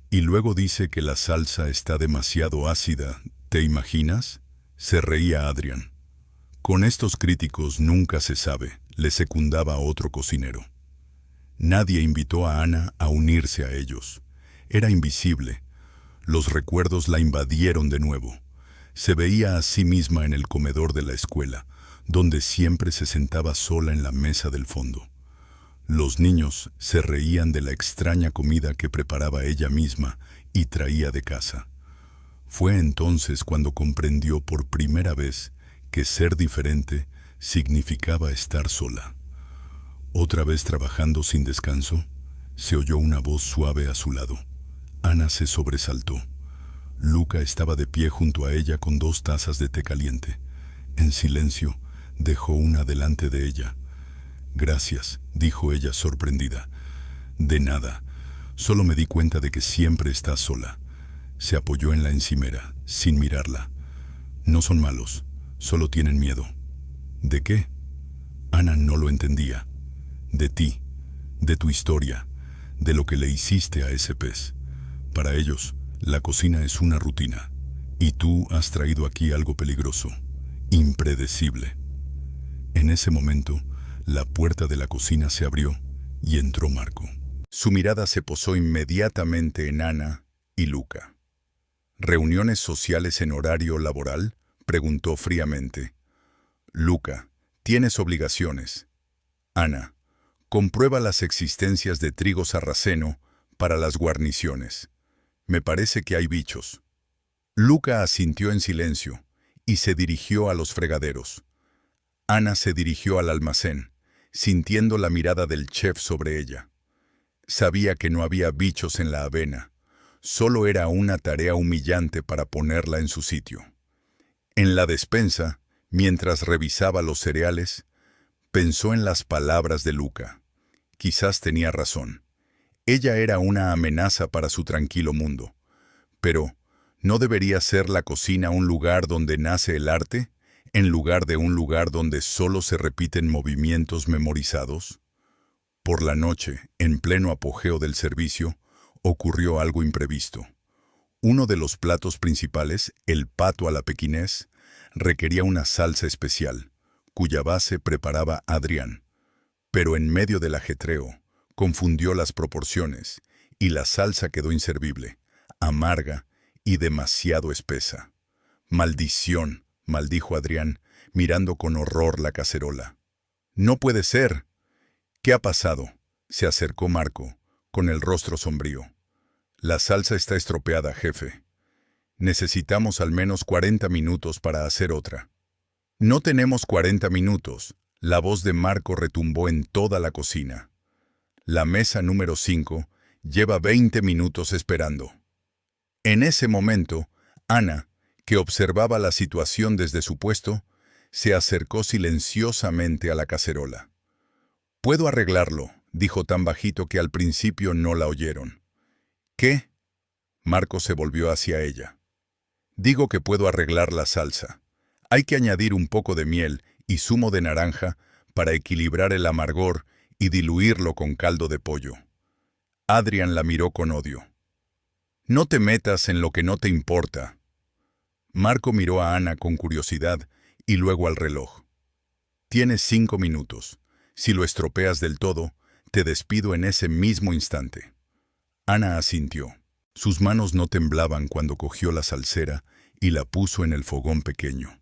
«Y luego dice que la salsa está demasiado ácida, ¿te imaginas?», se reía Adrian. «Con estos críticos nunca se sabe», le secundaba otro cocinero. Nadie invitó a Ana a unirse a ellos. Era invisible. Los recuerdos la invadieron de nuevo. Se veía a sí misma en el comedor de la escuela, donde siempre se sentaba sola en la mesa del fondo. Los niños se reían de la extraña comida que preparaba ella misma y traía de casa. Fue entonces cuando comprendió por primera vez que ser diferente significaba estar sola. Otra vez trabajando sin descanso, se oyó una voz suave a su lado. Ana se sobresaltó. Luca estaba de pie junto a ella con 2 tazas de té caliente. En silencio, dejó una delante de ella. «Gracias», dijo ella sorprendida. «De nada, solo me di cuenta de que siempre estás sola». Se apoyó en la encimera, sin mirarla. «No son malos, solo tienen miedo». «¿De qué?». Ana no lo entendía. «De ti, de tu historia, de lo que le hiciste a ese pez. Para ellos, la cocina es una rutina, y tú has traído aquí algo peligroso, impredecible». En ese momento, la puerta de la cocina se abrió y entró Marco. Su mirada se posó inmediatamente en Ana y Luca. «¿Reuniones sociales en horario laboral?», preguntó fríamente. «Luca, tienes obligaciones». «Ana, comprueba las existencias de trigo sarraceno para las guarniciones. Me parece que hay bichos». Luca asintió en silencio y se dirigió a los fregaderos. Ana se dirigió al almacén, sintiendo la mirada del chef sobre ella. Sabía que no había bichos en la avena, solo era una tarea humillante para ponerla en su sitio. En la despensa, mientras revisaba los cereales, pensó en las palabras de Luca. Quizás tenía razón. Ella era una amenaza para su tranquilo mundo. Pero, ¿no debería ser la cocina un lugar donde nace el arte, en lugar de un lugar donde solo se repiten movimientos memorizados? Por la noche, en pleno apogeo del servicio, ocurrió algo imprevisto. Uno de los platos principales, el pato a la pequinés, requería una salsa especial, cuya base preparaba Adrián. Pero en medio del ajetreo, confundió las proporciones, y la salsa quedó inservible, amarga y demasiado espesa. «Maldición», maldijo Adrián, mirando con horror la cacerola. «No puede ser». «¿Qué ha pasado?», se acercó Marco, con el rostro sombrío. «La salsa está estropeada, jefe. Necesitamos al menos 40 minutos para hacer otra». «No tenemos 40 minutos», la voz de Marco retumbó en toda la cocina. «La mesa número 5 lleva 20 minutos esperando». En ese momento, Ana, que observaba la situación desde su puesto, se acercó silenciosamente a la cacerola. «Puedo arreglarlo», dijo tan bajito que al principio no la oyeron. «¿Qué?». Marco se volvió hacia ella. «Digo que puedo arreglar la salsa. Hay que añadir un poco de miel y zumo de naranja para equilibrar el amargor y diluirlo con caldo de pollo». Adrián la miró con odio. «No te metas en lo que no te importa». Marco miró a Ana con curiosidad y luego al reloj. «Tienes 5 minutos. Si lo estropeas del todo, te despido en ese mismo instante». Ana asintió. Sus manos no temblaban cuando cogió la salsera y la puso en el fogón pequeño.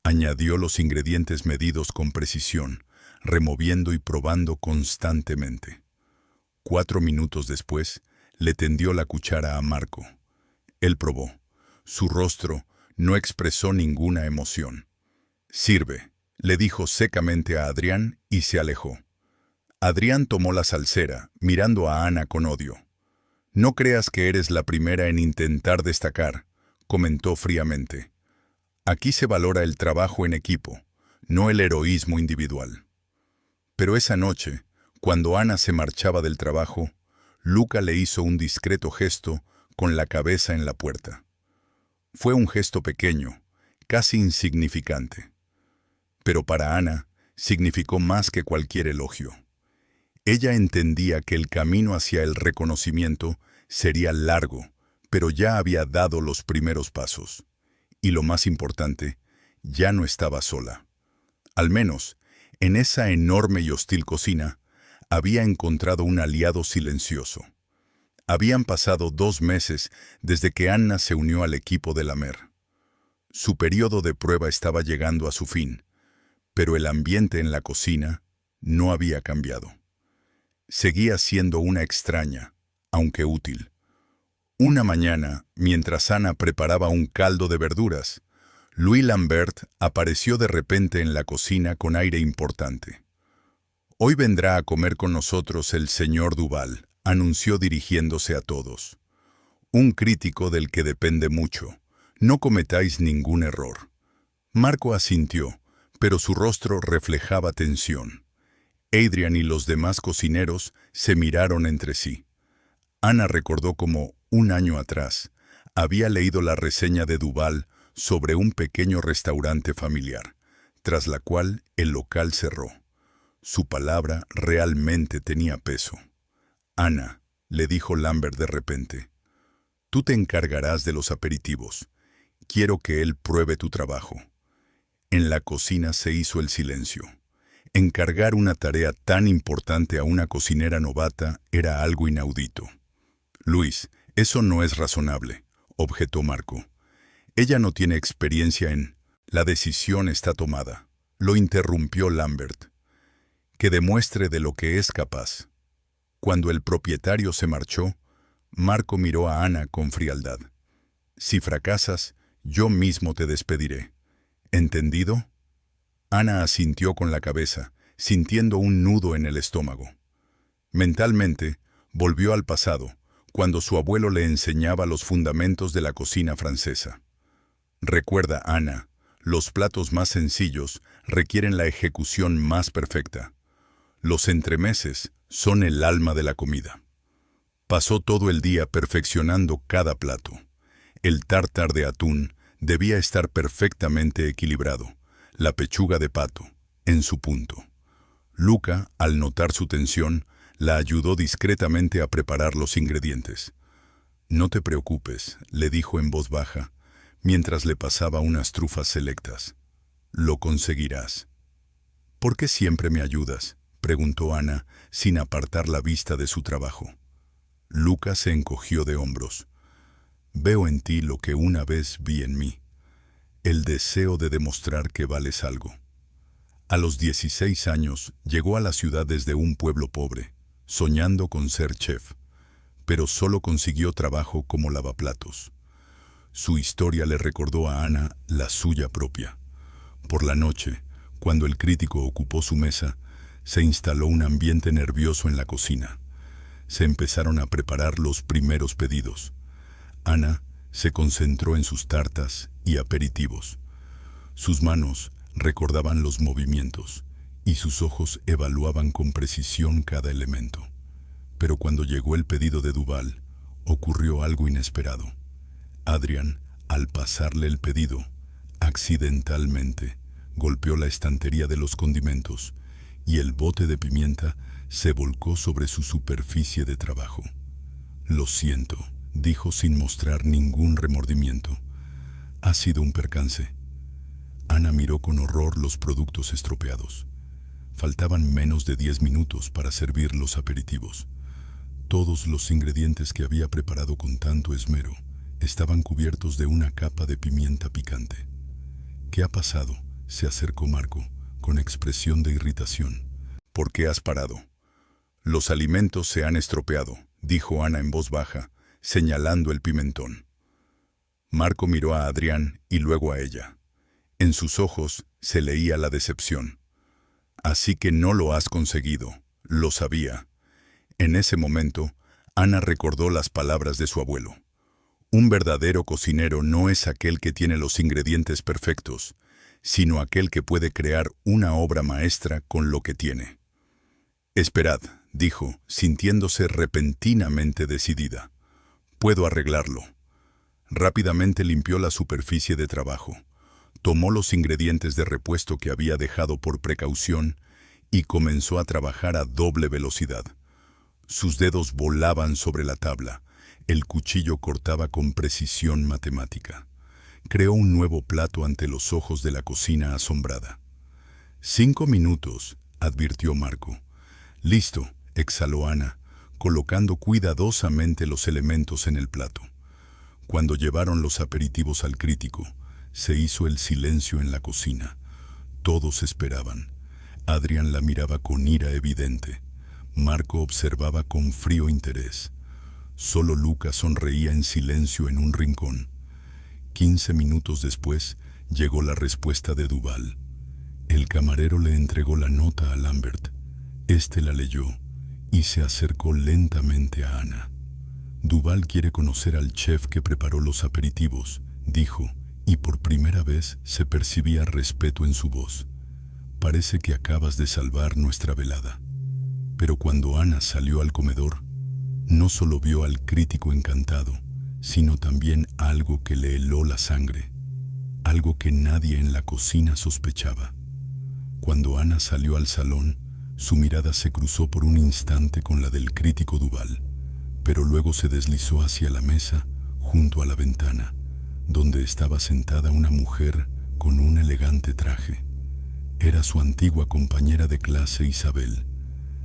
Añadió los ingredientes medidos con precisión, removiendo y probando constantemente. 4 minutos después, le tendió la cuchara a Marco. Él probó. Su rostro no expresó ninguna emoción. «Sirve», le dijo secamente a Adrián y se alejó. Adrián tomó la salsera, mirando a Ana con odio. «No creas que eres la primera en intentar destacar», comentó fríamente. «Aquí se valora el trabajo en equipo, no el heroísmo individual». Pero esa noche, cuando Ana se marchaba del trabajo, Luca le hizo un discreto gesto con la cabeza en la puerta. Fue un gesto pequeño, casi insignificante. Pero para Ana significó más que cualquier elogio. Ella entendía que el camino hacia el reconocimiento sería largo, pero ya había dado los primeros pasos. Y lo más importante, ya no estaba sola. Al menos, en esa enorme y hostil cocina, había encontrado un aliado silencioso. Habían pasado 2 meses desde que Anna se unió al equipo de la Mer. Su periodo de prueba estaba llegando a su fin, pero el ambiente en la cocina no había cambiado. Seguía siendo una extraña, aunque útil. Una mañana, mientras Ana preparaba un caldo de verduras, Louis Lambert apareció de repente en la cocina con aire importante. «Hoy vendrá a comer con nosotros el señor Duval», anunció dirigiéndose a todos. «Un crítico del que depende mucho. No cometáis ningún error». Marco asintió, pero su rostro reflejaba tensión. Adrián y los demás cocineros se miraron entre sí. Ana recordó cómo, 1 año atrás, había leído la reseña de Duval sobre un pequeño restaurante familiar, tras la cual el local cerró. Su palabra realmente tenía peso. «Ana», le dijo Lambert de repente, «tú te encargarás de los aperitivos. Quiero que él pruebe tu trabajo». En la cocina se hizo el silencio. Encargar una tarea tan importante a una cocinera novata era algo inaudito. «Luis, eso no es razonable», objetó Marco. «Ella no tiene experiencia en...». «La decisión está tomada», lo interrumpió Lambert. «Que demuestre de lo que es capaz». Cuando el propietario se marchó, Marco miró a Ana con frialdad. «Si fracasas, yo mismo te despediré. ¿Entendido?». Ana asintió con la cabeza, sintiendo un nudo en el estómago. Mentalmente, volvió al pasado, cuando su abuelo le enseñaba los fundamentos de la cocina francesa. «Recuerda, Ana, los platos más sencillos requieren la ejecución más perfecta. Los entremeses son el alma de la comida». Pasó todo el día perfeccionando cada plato. El tártar de atún debía estar perfectamente equilibrado, la pechuga de pato, en su punto. Luca, al notar su tensión, la ayudó discretamente a preparar los ingredientes. «No te preocupes», le dijo en voz baja, mientras le pasaba unas trufas selectas. «Lo conseguirás». «¿Por qué siempre me ayudas?», preguntó Ana, sin apartar la vista de su trabajo. Luca se encogió de hombros. «Veo en ti lo que una vez vi en mí». el deseo de demostrar que vales algo. A los 16 años llegó a la ciudad desde un pueblo pobre, soñando con ser chef, pero solo consiguió trabajo como lavaplatos. Su historia le recordó a Ana la suya propia. Por la noche, cuando el crítico ocupó su mesa, se instaló un ambiente nervioso en la cocina. Se empezaron a preparar los primeros pedidos. Ana se concentró en sus tartas y aperitivos. Sus manos recordaban los movimientos y sus ojos evaluaban con precisión cada elemento. Pero cuando llegó el pedido de Duval, ocurrió algo inesperado. Adrián, al pasarle el pedido, accidentalmente, golpeó la estantería de los condimentos y el bote de pimienta se volcó sobre su superficie de trabajo. «Lo siento», dijo sin mostrar ningún remordimiento. «Ha sido un percance». Ana miró con horror los productos estropeados. Faltaban menos de 10 minutos para servir los aperitivos. Todos los ingredientes que había preparado con tanto esmero estaban cubiertos de una capa de pimienta picante. «¿Qué ha pasado?», se acercó Marco, con expresión de irritación. «¿Por qué has parado?». «Los alimentos se han estropeado», dijo Ana en voz baja, señalando el pimentón. Marco miró a Adrián y luego a ella. En sus ojos se leía la decepción. «Así que no lo has conseguido», lo sabía. En ese momento, Ana recordó las palabras de su abuelo. Un verdadero cocinero no es aquel que tiene los ingredientes perfectos, sino aquel que puede crear una obra maestra con lo que tiene. «Esperad», dijo, sintiéndose repentinamente decidida. «Puedo arreglarlo». Rápidamente limpió la superficie de trabajo, tomó los ingredientes de repuesto que había dejado por precaución y comenzó a trabajar a doble velocidad. Sus dedos volaban sobre la tabla, el cuchillo cortaba con precisión matemática. Creó un nuevo plato ante los ojos de la cocina asombrada. «5 minutos», advirtió Marco. «Listo», exhaló Ana, colocando cuidadosamente los elementos en el plato. Cuando llevaron los aperitivos al crítico, se hizo el silencio en la cocina. Todos esperaban. Adrián la miraba con ira evidente. Marco observaba con frío interés. Solo Luca sonreía en silencio en un rincón. 15 minutos después, llegó la respuesta de Duval. El camarero le entregó la nota a Lambert. Este la leyó y se acercó lentamente a Ana. «Duval quiere conocer al chef que preparó los aperitivos», dijo, y por primera vez se percibía respeto en su voz. «Parece que acabas de salvar nuestra velada». Pero cuando Ana salió al comedor, no solo vio al crítico encantado, sino también algo que le heló la sangre, algo que nadie en la cocina sospechaba. Cuando Ana salió al salón, su mirada se cruzó por un instante con la del crítico Duval, pero luego se deslizó hacia la mesa, junto a la ventana, donde estaba sentada una mujer con un elegante traje. Era su antigua compañera de clase Isabel,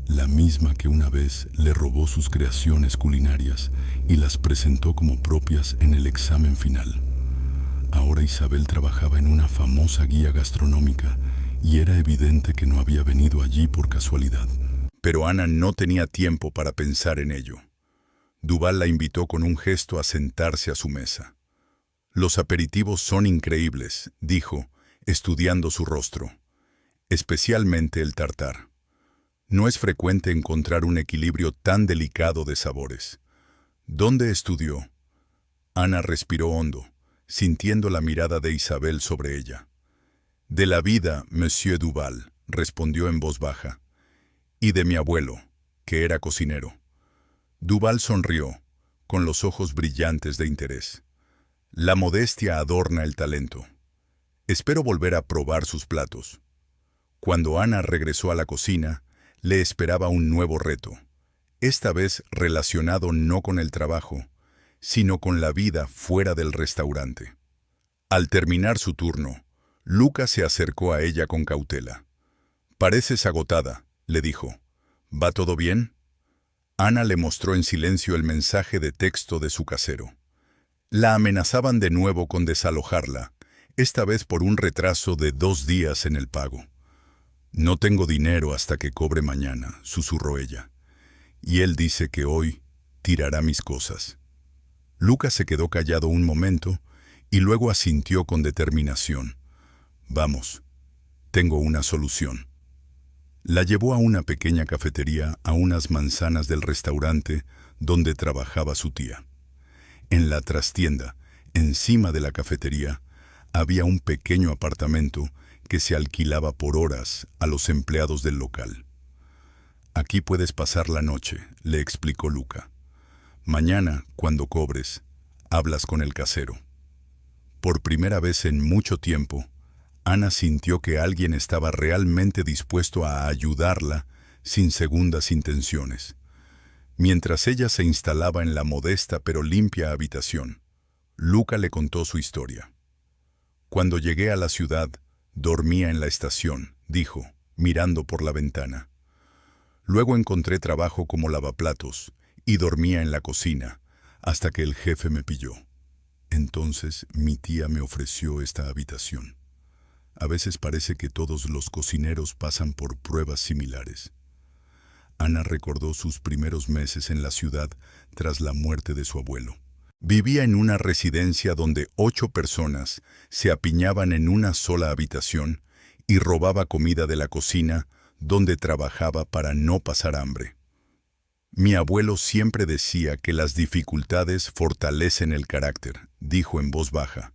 la misma que una vez le robó sus creaciones culinarias y las presentó como propias en el examen final. Ahora Isabel trabajaba en una famosa guía gastronómica y era evidente que no había venido allí por casualidad. Pero Ana no tenía tiempo para pensar en ello. Duval la invitó con un gesto a sentarse a su mesa. «Los aperitivos son increíbles», dijo, estudiando su rostro. «Especialmente el tartar. No es frecuente encontrar un equilibrio tan delicado de sabores». «¿Dónde estudió?». Ana respiró hondo, sintiendo la mirada de Isabel sobre ella. «De la vida, Monsieur Duval», respondió en voz baja. «Y de mi abuelo, que era cocinero». Duval sonrió, con los ojos brillantes de interés. «La modestia adorna el talento. Espero volver a probar sus platos». Cuando Ana regresó a la cocina, le esperaba un nuevo reto, esta vez relacionado no con el trabajo, sino con la vida fuera del restaurante. Al terminar su turno, Luca se acercó a ella con cautela. «Pareces agotada», le dijo. «¿Va todo bien?». Ana le mostró en silencio el mensaje de texto de su casero. La amenazaban de nuevo con desalojarla, esta vez por un retraso de 2 días en el pago. No tengo dinero hasta que cobre mañana, susurró ella. Y él dice que hoy tirará mis cosas. Lucas se quedó callado un momento y luego asintió con determinación. Vamos, tengo una solución. La llevó a una pequeña cafetería a unas manzanas del restaurante donde trabajaba su tía. En la trastienda, encima de la cafetería, había un pequeño apartamento que se alquilaba por horas a los empleados del local. Aquí puedes pasar la noche, le explicó Luca. Mañana, cuando cobres, hablas con el casero. Por primera vez en mucho tiempo, Ana sintió que alguien estaba realmente dispuesto a ayudarla sin segundas intenciones. Mientras ella se instalaba en la modesta pero limpia habitación, Luca le contó su historia. Cuando llegué a la ciudad, dormía en la estación, dijo, mirando por la ventana. Luego encontré trabajo como lavaplatos y dormía en la cocina, hasta que el jefe me pilló. Entonces mi tía me ofreció esta habitación. A veces parece que todos los cocineros pasan por pruebas similares. Ana recordó sus primeros meses en la ciudad tras la muerte de su abuelo. Vivía en una residencia donde 8 personas se apiñaban en una sola habitación y robaba comida de la cocina donde trabajaba para no pasar hambre. Mi abuelo siempre decía que las dificultades fortalecen el carácter, dijo en voz baja.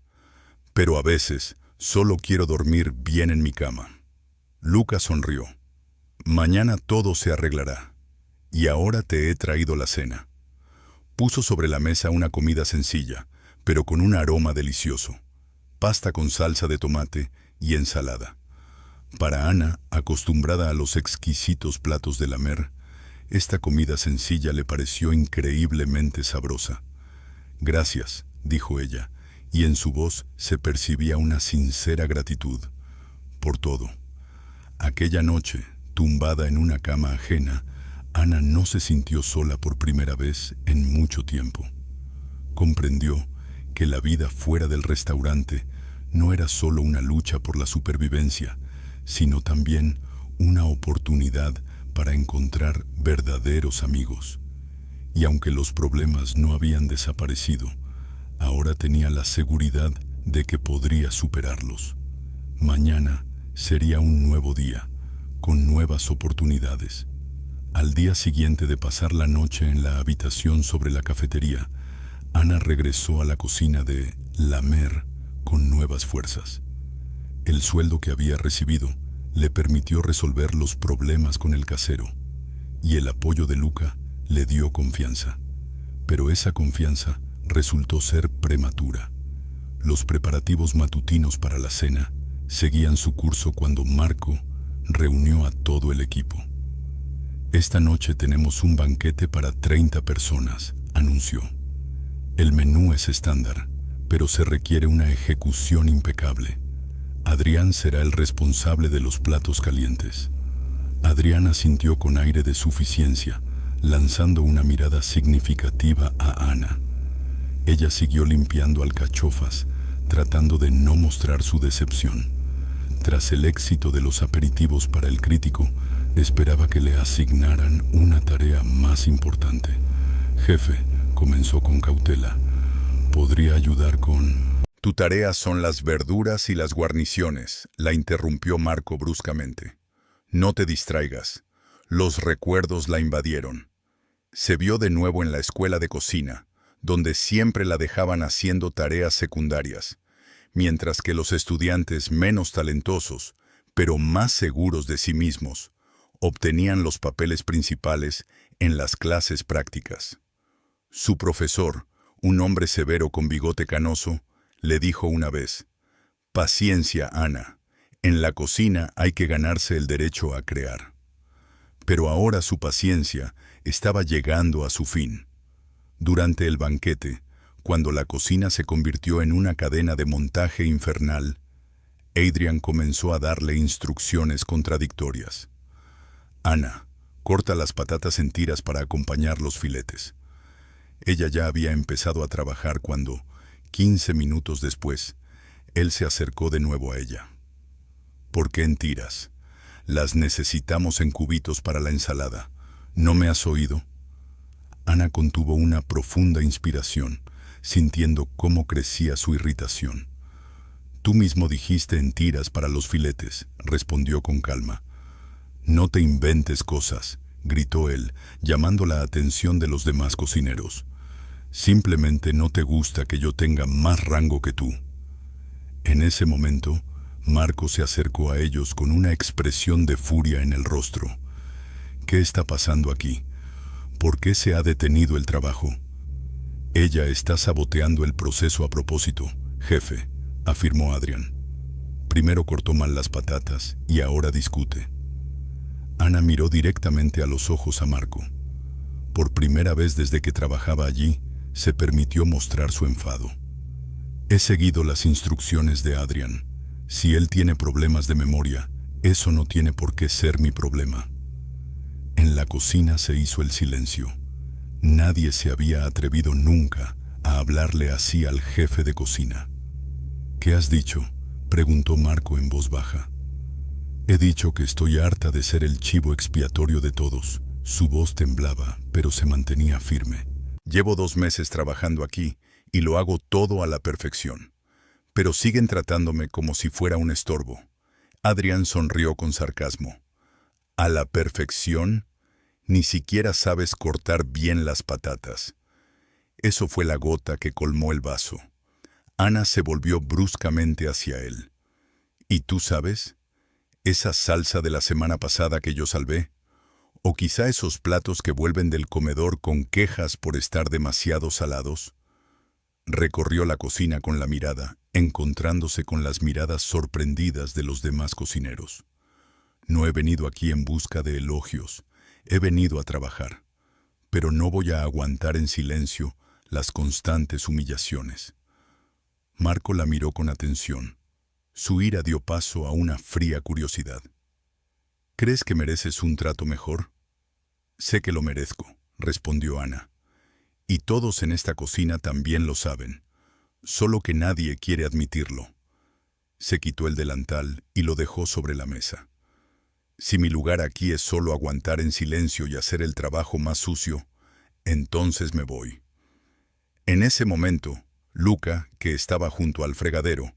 Pero a veces solo quiero dormir bien en mi cama. Lucas sonrió. Mañana todo se arreglará. Y ahora te he traído la cena. Puso sobre la mesa una comida sencilla, pero con un aroma delicioso. Pasta con salsa de tomate y ensalada. Para Ana, acostumbrada a los exquisitos platos de la Mer, esta comida sencilla le pareció increíblemente sabrosa. Gracias, dijo ella, y en su voz se percibía una sincera gratitud. Por todo. Aquella noche, tumbada en una cama ajena, Ana no se sintió sola por primera vez en mucho tiempo. Comprendió que la vida fuera del restaurante no era solo una lucha por la supervivencia, sino también una oportunidad para encontrar verdaderos amigos. Y aunque los problemas no habían desaparecido, ahora tenía la seguridad de que podría superarlos. Mañana sería un nuevo día, con nuevas oportunidades. Al día siguiente de pasar la noche en la habitación sobre la cafetería, Ana regresó a la cocina de La Mer con nuevas fuerzas. El sueldo que había recibido le permitió resolver los problemas con el casero, y el apoyo de Luca le dio confianza. Pero esa confianza resultó ser prematura. Los preparativos matutinos para la cena seguían su curso cuando Marco reunió a todo el equipo. Esta noche tenemos un banquete para 30 personas, anunció. El menú es estándar, pero se requiere una ejecución impecable. Adrián será el responsable de los platos calientes. Adrián asintió con aire de suficiencia, lanzando una mirada significativa a Ana. Ella siguió limpiando alcachofas, tratando de no mostrar su decepción. Tras el éxito de los aperitivos para el crítico, esperaba que le asignaran una tarea más importante. Jefe, comenzó con cautela, ¿podría ayudar con...? Tu tarea son las verduras y las guarniciones, la interrumpió Marco bruscamente. No te distraigas. Los recuerdos la invadieron. Se vio de nuevo en la escuela de cocina, donde siempre la dejaban haciendo tareas secundarias, mientras que los estudiantes menos talentosos, pero más seguros de sí mismos, obtenían los papeles principales en las clases prácticas. Su profesor, un hombre severo con bigote canoso, le dijo una vez, «Paciencia, Ana. En la cocina hay que ganarse el derecho a crear». Pero ahora su paciencia estaba llegando a su fin. Durante el banquete, cuando la cocina se convirtió en una cadena de montaje infernal, Adrián comenzó a darle instrucciones contradictorias. «Ana, corta las patatas en tiras para acompañar los filetes». Ella ya había empezado a trabajar cuando, 15 minutos después, Él se acercó de nuevo a ella. ¿Por qué en tiras? Las necesitamos en cubitos para la ensalada. ¿No me has oído? Ana contuvo una profunda inspiración, sintiendo cómo crecía su irritación. Tú mismo dijiste en tiras para los filetes, respondió con calma. No te inventes cosas, gritó él, llamando la atención de los demás cocineros. Simplemente no te gusta que yo tenga más rango que tú. En ese momento, Marco se acercó a ellos con una expresión de furia en el rostro. ¿Qué está pasando aquí? ¿Por qué se ha detenido el trabajo? Ella está saboteando el proceso a propósito, jefe, afirmó Adrián. Primero cortó mal las patatas y ahora discute. Ana miró directamente a los ojos a Marco. Por primera vez desde que trabajaba allí, se permitió mostrar su enfado. He seguido las instrucciones de Adrián. Si él tiene problemas de memoria, eso no tiene por qué ser mi problema. En la cocina se hizo el silencio. Nadie se había atrevido nunca a hablarle así al jefe de cocina. ¿Qué has dicho?, preguntó Marco en voz baja. He dicho que estoy harta de ser el chivo expiatorio de todos. Su voz temblaba, pero se mantenía firme. Llevo 2 meses trabajando aquí y lo hago todo a la perfección. Pero siguen tratándome como si fuera un estorbo. Adrián sonrió con sarcasmo. ¿A la perfección? Ni siquiera sabes cortar bien las patatas. Eso fue la gota que colmó el vaso. Ana se volvió bruscamente hacia él. ¿Y tú sabes? ¿Esa salsa de la semana pasada que yo salvé? ¿O quizá esos platos que vuelven del comedor con quejas por estar demasiado salados? Recorrió la cocina con la mirada, encontrándose con las miradas sorprendidas de los demás cocineros. No he venido aquí en busca de elogios, he venido a trabajar, pero no voy a aguantar en silencio las constantes humillaciones. Marco la miró con atención. Su ira dio paso a una fría curiosidad. ¿Crees que mereces un trato mejor? Sé que lo merezco, respondió Ana. Y todos en esta cocina también lo saben, solo que nadie quiere admitirlo. Se quitó el delantal y lo dejó sobre la mesa. Si mi lugar aquí es solo aguantar en silencio y hacer el trabajo más sucio, entonces me voy. En ese momento, Luca, que estaba junto al fregadero,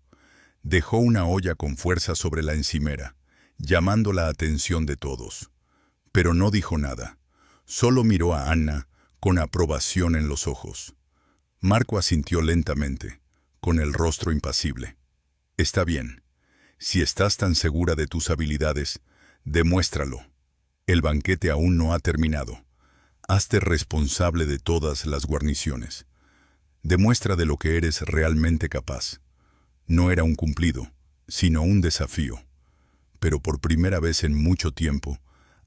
dejó una olla con fuerza sobre la encimera, llamando la atención de todos. Pero no dijo nada, solo miró a Ana con aprobación en los ojos. Marco asintió lentamente, con el rostro impasible. Está bien. Si estás tan segura de tus habilidades, demuéstralo. El banquete aún no ha terminado. Hazte responsable de todas las guarniciones. Demuestra de lo que eres realmente capaz. No era un cumplido, sino un desafío. Pero por primera vez en mucho tiempo,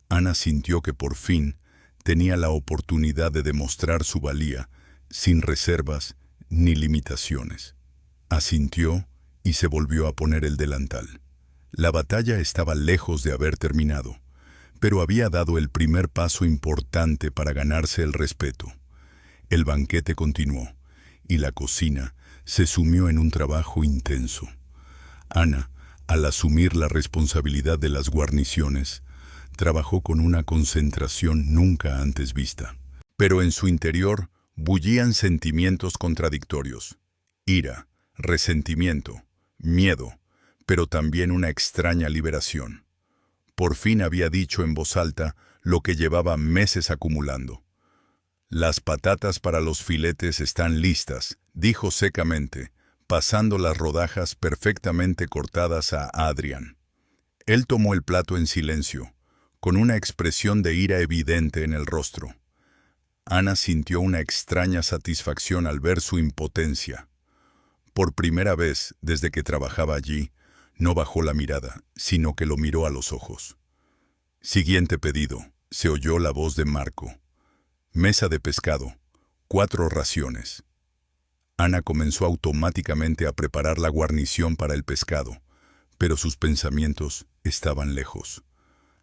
Ana sintió que por fin tenía la oportunidad de demostrar su valía, sin reservas ni limitaciones. Asintió y se volvió a poner el delantal. La batalla estaba lejos de haber terminado, pero había dado el primer paso importante para ganarse el respeto. El banquete continuó, y la cocina se sumió en un trabajo intenso. Ana, al asumir la responsabilidad de las guarniciones, trabajó con una concentración nunca antes vista. Pero en su interior bullían sentimientos contradictorios: ira, resentimiento, miedo, pero también una extraña liberación. Por fin había dicho en voz alta lo que llevaba meses acumulando. Las patatas para los filetes están listas, dijo secamente, pasando las rodajas perfectamente cortadas a Adrián. Él tomó el plato en silencio, con una expresión de ira evidente en el rostro. Ana sintió una extraña satisfacción al ver su impotencia. Por primera vez desde que trabajaba allí, no bajó la mirada, sino que lo miró a los ojos. Siguiente pedido, se oyó la voz de Marco. Mesa de pescado, 4 raciones. Ana comenzó automáticamente a preparar la guarnición para el pescado, pero sus pensamientos estaban lejos.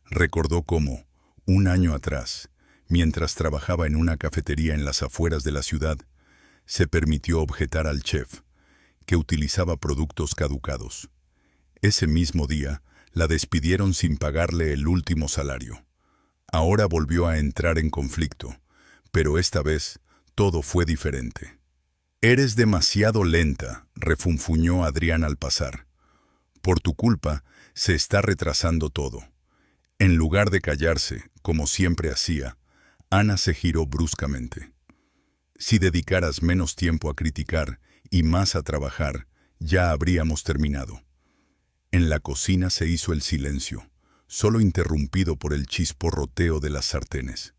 Recordó cómo, un año atrás, mientras trabajaba en una cafetería en las afueras de la ciudad, se permitió objetar al chef, que utilizaba productos caducados. Ese mismo día, la despidieron sin pagarle el último salario. Ahora volvió a entrar en conflicto, pero esta vez todo fue diferente. «Eres demasiado lenta», refunfuñó Adrián al pasar. «Por tu culpa, se está retrasando todo». En lugar de callarse, como siempre hacía, Ana se giró bruscamente. «Si dedicaras menos tiempo a criticar y más a trabajar, ya habríamos terminado». En la cocina se hizo el silencio, solo interrumpido por el chisporroteo de las sartenes.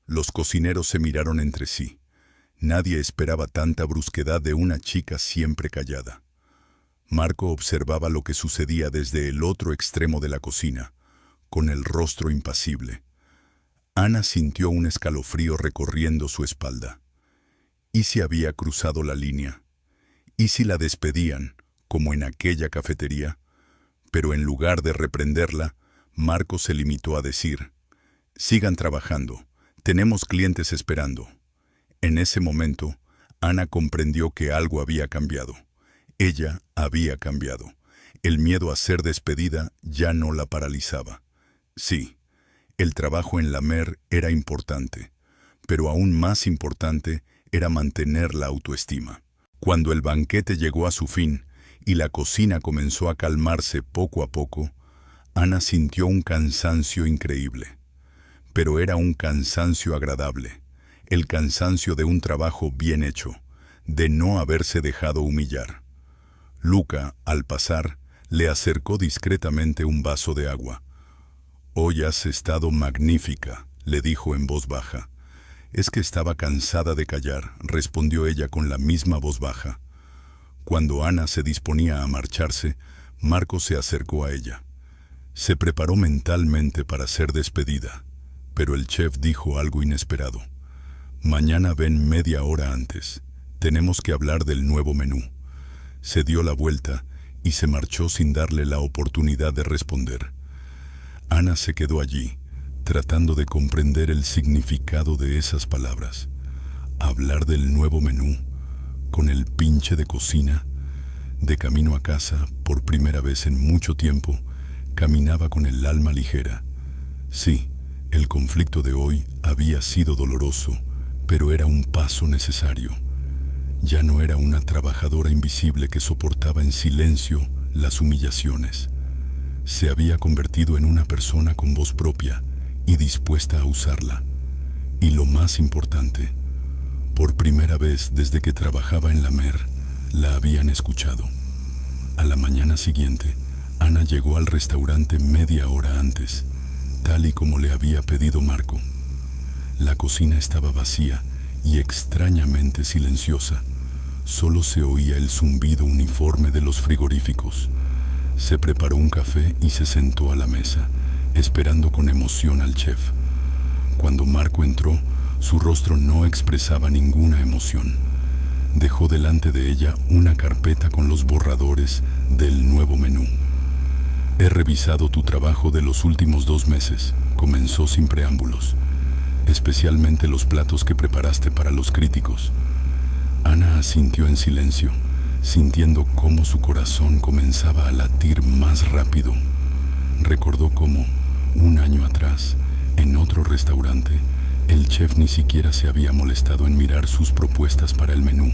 Los cocineros se miraron entre sí. Nadie esperaba tanta brusquedad de una chica siempre callada. Marco observaba lo que sucedía desde el otro extremo de la cocina, con el rostro impasible. Ana sintió un escalofrío recorriendo su espalda. ¿Y si había cruzado la línea? ¿Y si la despedían, como en aquella cafetería? Pero en lugar de reprenderla, Marco se limitó a decir: «Sigan trabajando, tenemos clientes esperando». En ese momento, Ana comprendió que algo había cambiado. Ella había cambiado. El miedo a ser despedida ya no la paralizaba. Sí, el trabajo en la Mer era importante, pero aún más importante era mantener la autoestima. Cuando el banquete llegó a su fin y la cocina comenzó a calmarse poco a poco, Ana sintió un cansancio increíble. Pero era un cansancio agradable, el cansancio de un trabajo bien hecho, de no haberse dejado humillar. Luca, al pasar, le acercó discretamente un vaso de agua. «Hoy has estado magnífica», le dijo en voz baja. «Es que estaba cansada de callar», respondió ella con la misma voz baja. Cuando Ana se disponía a marcharse, Marco se acercó a ella. Se preparó mentalmente para ser despedida, pero el chef dijo algo inesperado. «Mañana ven media hora antes. Tenemos que hablar del nuevo menú». Se dio la vuelta y se marchó sin darle la oportunidad de responder. Ana se quedó allí, tratando de comprender el significado de esas palabras. Hablar del nuevo menú, con el pinche de cocina. De camino a casa, por primera vez en mucho tiempo, caminaba con el alma ligera. Sí, el conflicto de hoy había sido doloroso, pero era un paso necesario. Ya no era una trabajadora invisible que soportaba en silencio las humillaciones. Se había convertido en una persona con voz propia y dispuesta a usarla. Y lo más importante, por primera vez desde que trabajaba en la Mer, la habían escuchado. A la mañana siguiente, Ana llegó al restaurante media hora antes, tal y como le había pedido Marco. La cocina estaba vacía y extrañamente silenciosa. Solo se oía el zumbido uniforme de los frigoríficos. Se preparó un café y se sentó a la mesa, esperando con emoción al chef. Cuando Marco entró, su rostro no expresaba ninguna emoción. Dejó delante de ella una carpeta con los borradores del nuevo menú. «He revisado tu trabajo de los últimos 2 meses», comenzó sin preámbulos. «Especialmente los platos que preparaste para los críticos». Ana asintió en silencio, sintiendo cómo su corazón comenzaba a latir más rápido. Recordó cómo, un año atrás, en otro restaurante, el chef ni siquiera se había molestado en mirar sus propuestas para el menú.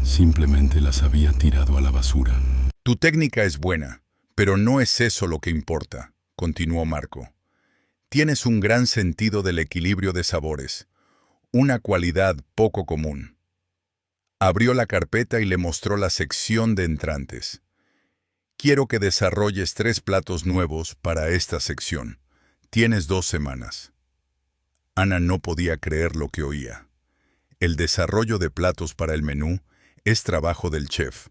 Simplemente las había tirado a la basura. «Tu técnica es buena, pero no es eso lo que importa», continuó Marco. «Tienes un gran sentido del equilibrio de sabores, una cualidad poco común». Abrió la carpeta y le mostró la sección de entrantes. «Quiero que desarrolles 3 platos nuevos para esta sección. Tienes 2 semanas». Ana no podía creer lo que oía. El desarrollo de platos para el menú es trabajo del chef,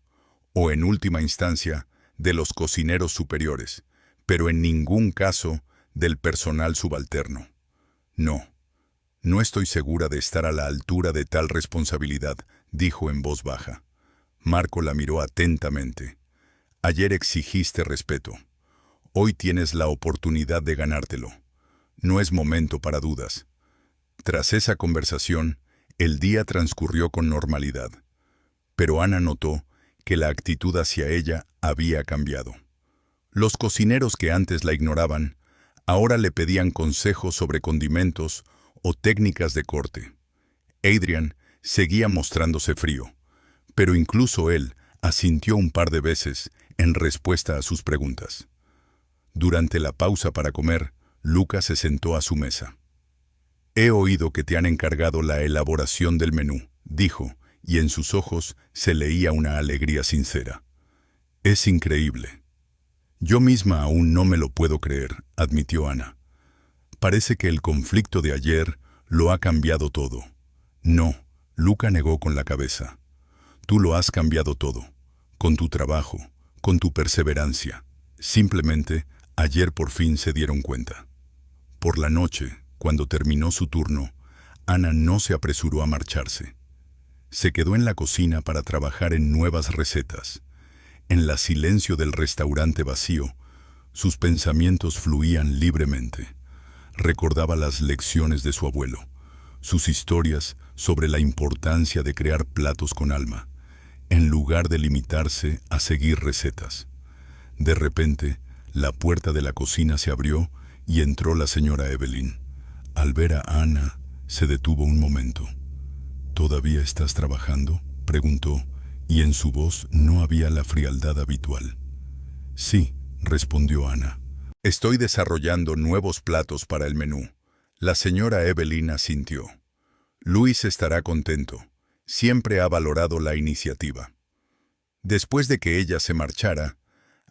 o en última instancia, de los cocineros superiores, pero en ningún caso del personal subalterno. No estoy segura de estar a la altura de tal responsabilidad», dijo en voz baja. Marco la miró atentamente. «Ayer exigiste respeto. Hoy tienes la oportunidad de ganártelo. No es momento para dudas». Tras esa conversación, el día transcurrió con normalidad. Pero Ana notó que la actitud hacia ella había cambiado. Los cocineros que antes la ignoraban, ahora le pedían consejos sobre condimentos o técnicas de corte. Adrian seguía mostrándose frío, pero incluso él asintió un par de veces en respuesta a sus preguntas. Durante la pausa para comer, Luca se sentó a su mesa. «He oído que te han encargado la elaboración del menú», dijo, y en sus ojos se leía una alegría sincera. «Es increíble». «Yo misma aún no me lo puedo creer», admitió Ana. «Parece que el conflicto de ayer lo ha cambiado todo». «No», Luca negó con la cabeza. «Tú lo has cambiado todo, con tu trabajo, con tu perseverancia. Simplemente, ayer por fin se dieron cuenta». Por la noche, cuando terminó su turno, Ana no se apresuró a marcharse. Se quedó en la cocina para trabajar en nuevas recetas. En el silencio del restaurante vacío, sus pensamientos fluían libremente. Recordaba las lecciones de su abuelo, sus historias sobre la importancia de crear platos con alma, en lugar de limitarse a seguir recetas. De repente, la puerta de la cocina se abrió y entró la señora Evelyn. Al ver a Ana, se detuvo un momento. «¿Todavía estás trabajando?», preguntó, y en su voz no había la frialdad habitual. «Sí», respondió Ana. «Estoy desarrollando nuevos platos para el menú». La señora Evelyn asintió. «Luis estará contento. Siempre ha valorado la iniciativa». Después de que ella se marchara,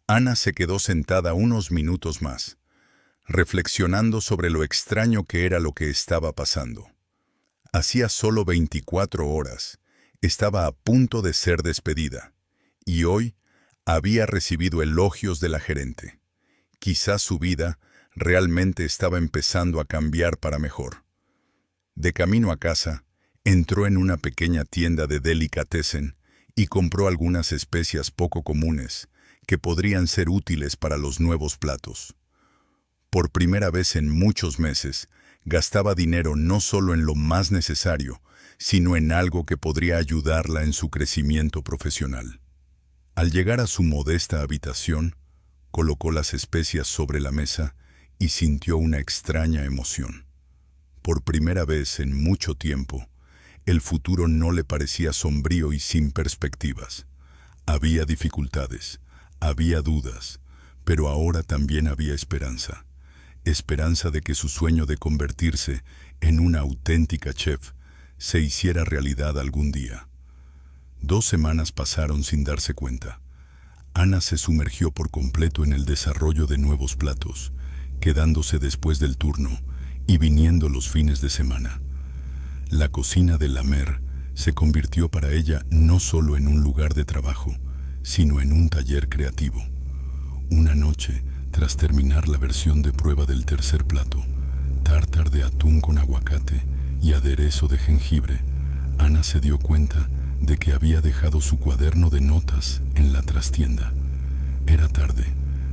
Ana se quedó sentada unos minutos más, reflexionando sobre lo extraño que era lo que estaba pasando. Hacía solo 24 horas, estaba a punto de ser despedida, y hoy había recibido elogios de la gerente. Quizás su vida realmente estaba empezando a cambiar para mejor. De camino a casa, entró en una pequeña tienda de delicatessen y compró algunas especias poco comunes que podrían ser útiles para los nuevos platos. Por primera vez en muchos meses, gastaba dinero no solo en lo más necesario, sino en algo que podría ayudarla en su crecimiento profesional. Al llegar a su modesta habitación, colocó las especias sobre la mesa y sintió una extraña emoción. Por primera vez en mucho tiempo, el futuro no le parecía sombrío y sin perspectivas. Había dificultades, había dudas, pero ahora también había esperanza. Esperanza de que su sueño de convertirse en una auténtica chef se hiciera realidad algún día. 2 semanas pasaron sin darse cuenta. Ana se sumergió por completo en el desarrollo de nuevos platos, quedándose después del turno y viniendo los fines de semana. La cocina de La Mer se convirtió para ella no solo en un lugar de trabajo, sino en un taller creativo. Una noche, tras terminar la versión de prueba del tercer plato, tártar de atún con aguacate y aderezo de jengibre, Ana se dio cuenta de que había dejado su cuaderno de notas en la trastienda. Era tarde,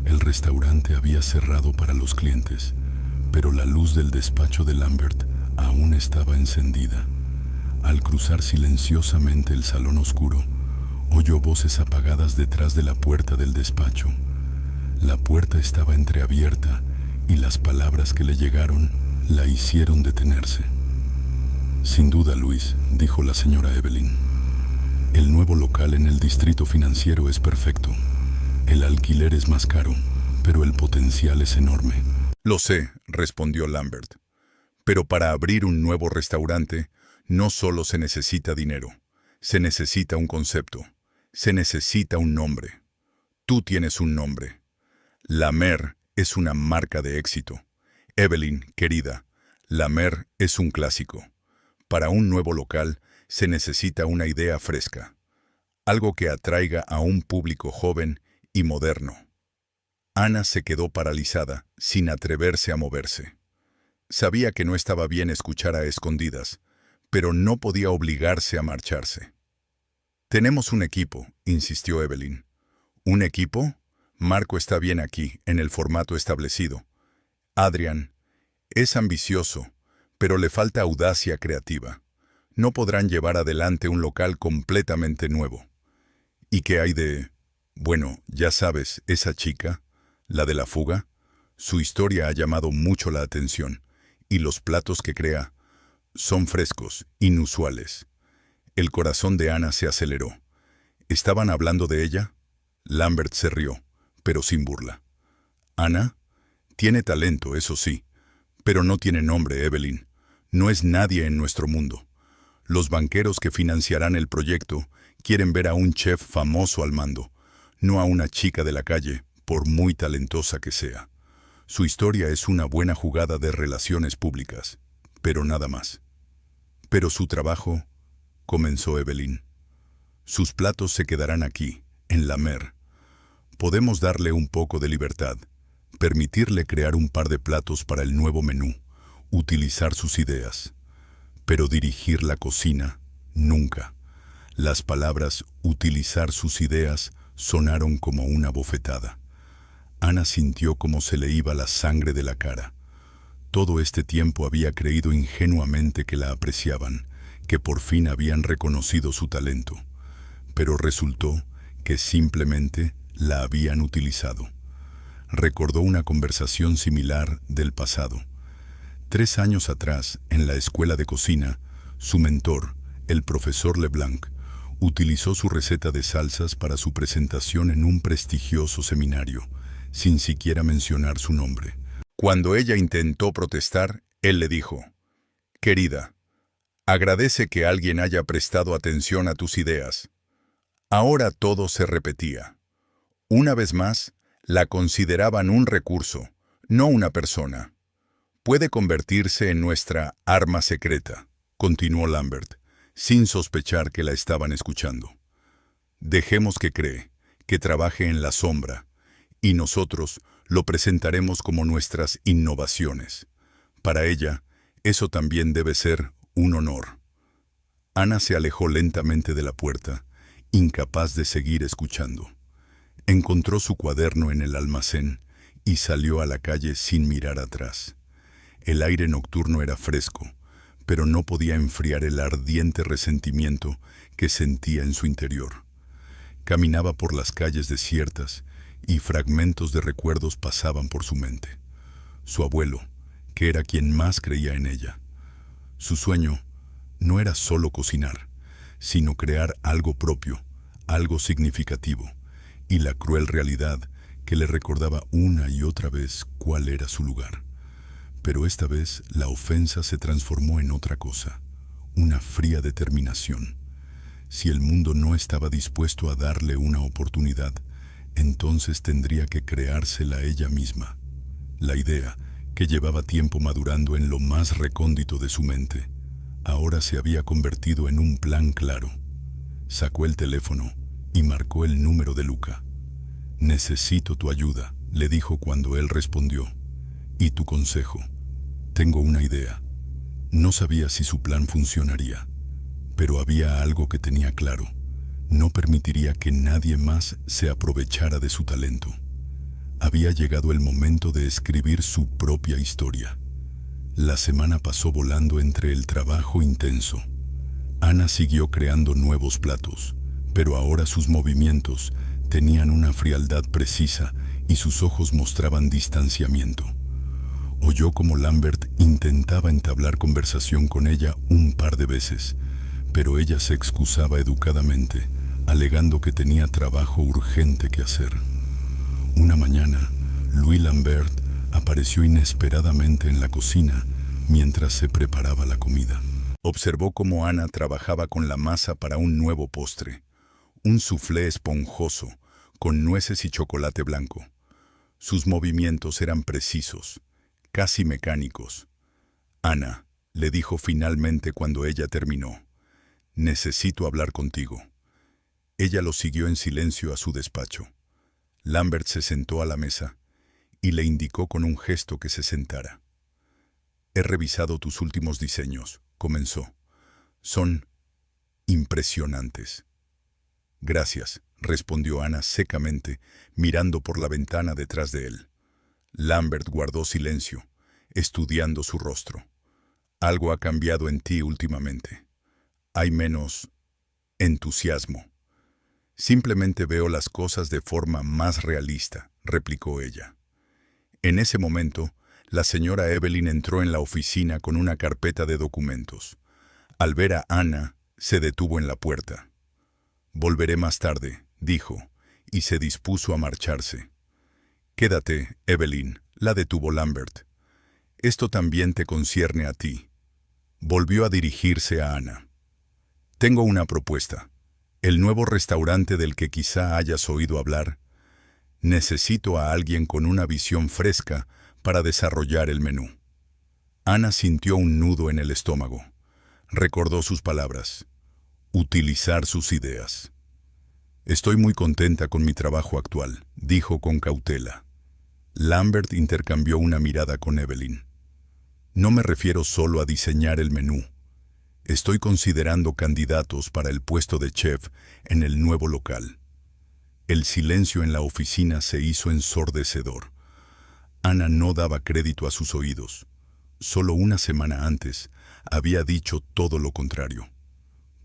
el restaurante había cerrado para los clientes, pero la luz del despacho de Lambert aún estaba encendida. Al cruzar silenciosamente el salón oscuro, oyó voces apagadas detrás de la puerta del despacho. La puerta estaba entreabierta y las palabras que le llegaron la hicieron detenerse. «Sin duda, Luis», dijo la señora Evelyn. «El nuevo local en el distrito financiero es perfecto. El alquiler es más caro, pero el potencial es enorme». «Lo sé», respondió Lambert. «Pero para abrir un nuevo restaurante, no solo se necesita dinero, se necesita un concepto, se necesita un nombre. Tú tienes un nombre. La Mer es una marca de éxito. Evelyn, querida, La Mer es un clásico. Para un nuevo local se necesita una idea fresca, algo que atraiga a un público joven y moderno». Ana se quedó paralizada, sin atreverse a moverse. Sabía que no estaba bien escuchar a escondidas, pero no podía obligarse a marcharse. «Tenemos un equipo», insistió Evelyn. «¿Un equipo? Marco está bien aquí, en el formato establecido. Adrian es ambicioso, pero le falta audacia creativa. No podrán llevar adelante un local completamente nuevo. ¿Y qué hay de... Bueno, ya sabes, esa chica, la de la fuga? Su historia ha llamado mucho la atención, y los platos que crea son frescos, inusuales. El corazón de Ana se aceleró. ¿Estaban hablando de ella? Lambert se rió, pero sin burla. Ana tiene talento, eso sí, pero no tiene nombre, Evelyn. No es nadie en nuestro mundo. Los banqueros que financiarán el proyecto quieren ver a un chef famoso al mando, no a una chica de la calle, por muy talentosa que sea. Su historia es una buena jugada de relaciones públicas, pero nada más. Pero su trabajo, comenzó Evelyn. Sus platos se quedarán aquí, en la Mer. Podemos darle un poco de libertad, permitirle crear un par de platos para el nuevo menú, utilizar sus ideas. Pero dirigir la cocina, nunca. Las palabras utilizar sus ideas sonaron como una bofetada. Ana sintió como se le iba la sangre de la cara. Todo este tiempo había creído ingenuamente que la apreciaban, que por fin habían reconocido su talento. Pero resultó que simplemente la habían utilizado. Recordó una conversación similar del pasado. 3 años atrás, en la escuela de cocina, su mentor, el profesor Leblanc, utilizó su receta de salsas para su presentación en un prestigioso seminario, sin siquiera mencionar su nombre. Cuando ella intentó protestar, él le dijo: «Querida, agradece que alguien haya prestado atención a tus ideas». Ahora todo se repetía. Una vez más, la consideraban un recurso, no una persona. «Puede convertirse en nuestra arma secreta», continuó Lambert, sin sospechar que la estaban escuchando. «Dejemos que cree, que trabaje en la sombra, y nosotros lo presentaremos como nuestras innovaciones. Para ella, eso también debe ser un honor». Ana se alejó lentamente de la puerta, incapaz de seguir escuchando. Encontró su cuaderno en el almacén y salió a la calle sin mirar atrás. El aire nocturno era fresco, pero no podía enfriar el ardiente resentimiento que sentía en su interior. Caminaba por las calles desiertas y fragmentos de recuerdos pasaban por su mente. Su abuelo, que era quien más creía en ella. Su sueño no era solo cocinar, sino crear algo propio, algo significativo, y la cruel realidad que le recordaba una y otra vez cuál era su lugar. Pero esta vez la ofensa se transformó en otra cosa, una fría determinación. Si el mundo no estaba dispuesto a darle una oportunidad, entonces tendría que creársela ella misma. La idea, que llevaba tiempo madurando en lo más recóndito de su mente, ahora se había convertido en un plan claro. Sacó el teléfono y marcó el número de Luca. «Necesito tu ayuda», le dijo cuando él respondió. «Y tu consejo. Tengo una idea». No sabía si su plan funcionaría, pero había algo que tenía claro. No permitiría que nadie más se aprovechara de su talento. Había llegado el momento de escribir su propia historia. La semana pasó volando entre el trabajo intenso. Ana siguió creando nuevos platos, pero ahora sus movimientos tenían una frialdad precisa y sus ojos mostraban distanciamiento. Oyó como Lambert intentaba entablar conversación con ella un par de veces, pero ella se excusaba educadamente, alegando que tenía trabajo urgente que hacer. Una mañana, Louis Lambert apareció inesperadamente en la cocina mientras se preparaba la comida. Observó cómo Ana trabajaba con la masa para un nuevo postre, un soufflé esponjoso, con nueces y chocolate blanco. Sus movimientos eran precisos, casi mecánicos. «Ana», le dijo finalmente cuando ella terminó, «necesito hablar contigo». Ella lo siguió en silencio a su despacho. Lambert se sentó a la mesa y le indicó con un gesto que se sentara. «He revisado tus últimos diseños», comenzó. «Son impresionantes». «Gracias», respondió Ana secamente, mirando por la ventana detrás de él. Lambert guardó silencio, estudiando su rostro. «Algo ha cambiado en ti últimamente. Hay menos entusiasmo». Simplemente veo las cosas de forma más realista, replicó ella. En ese momento, la señora Evelyn entró en la oficina con una carpeta de documentos. Al ver a Ana, se detuvo en la puerta. «Volveré más tarde», dijo, y se dispuso a marcharse. «Quédate, Evelyn», la detuvo Lambert. «Esto también te concierne a ti». Volvió a dirigirse a Ana. «Tengo una propuesta. El nuevo restaurante del que quizá hayas oído hablar. Necesito a alguien con una visión fresca para desarrollar el menú». Ana sintió un nudo en el estómago. Recordó sus palabras. Utilizar sus ideas. «Estoy muy contenta con mi trabajo actual», dijo con cautela. Lambert intercambió una mirada con Evelyn. «No me refiero solo a diseñar el menú. Estoy considerando candidatos para el puesto de chef en el nuevo local». El silencio en la oficina se hizo ensordecedor. Ana no daba crédito a sus oídos. Solo una semana antes había dicho todo lo contrario.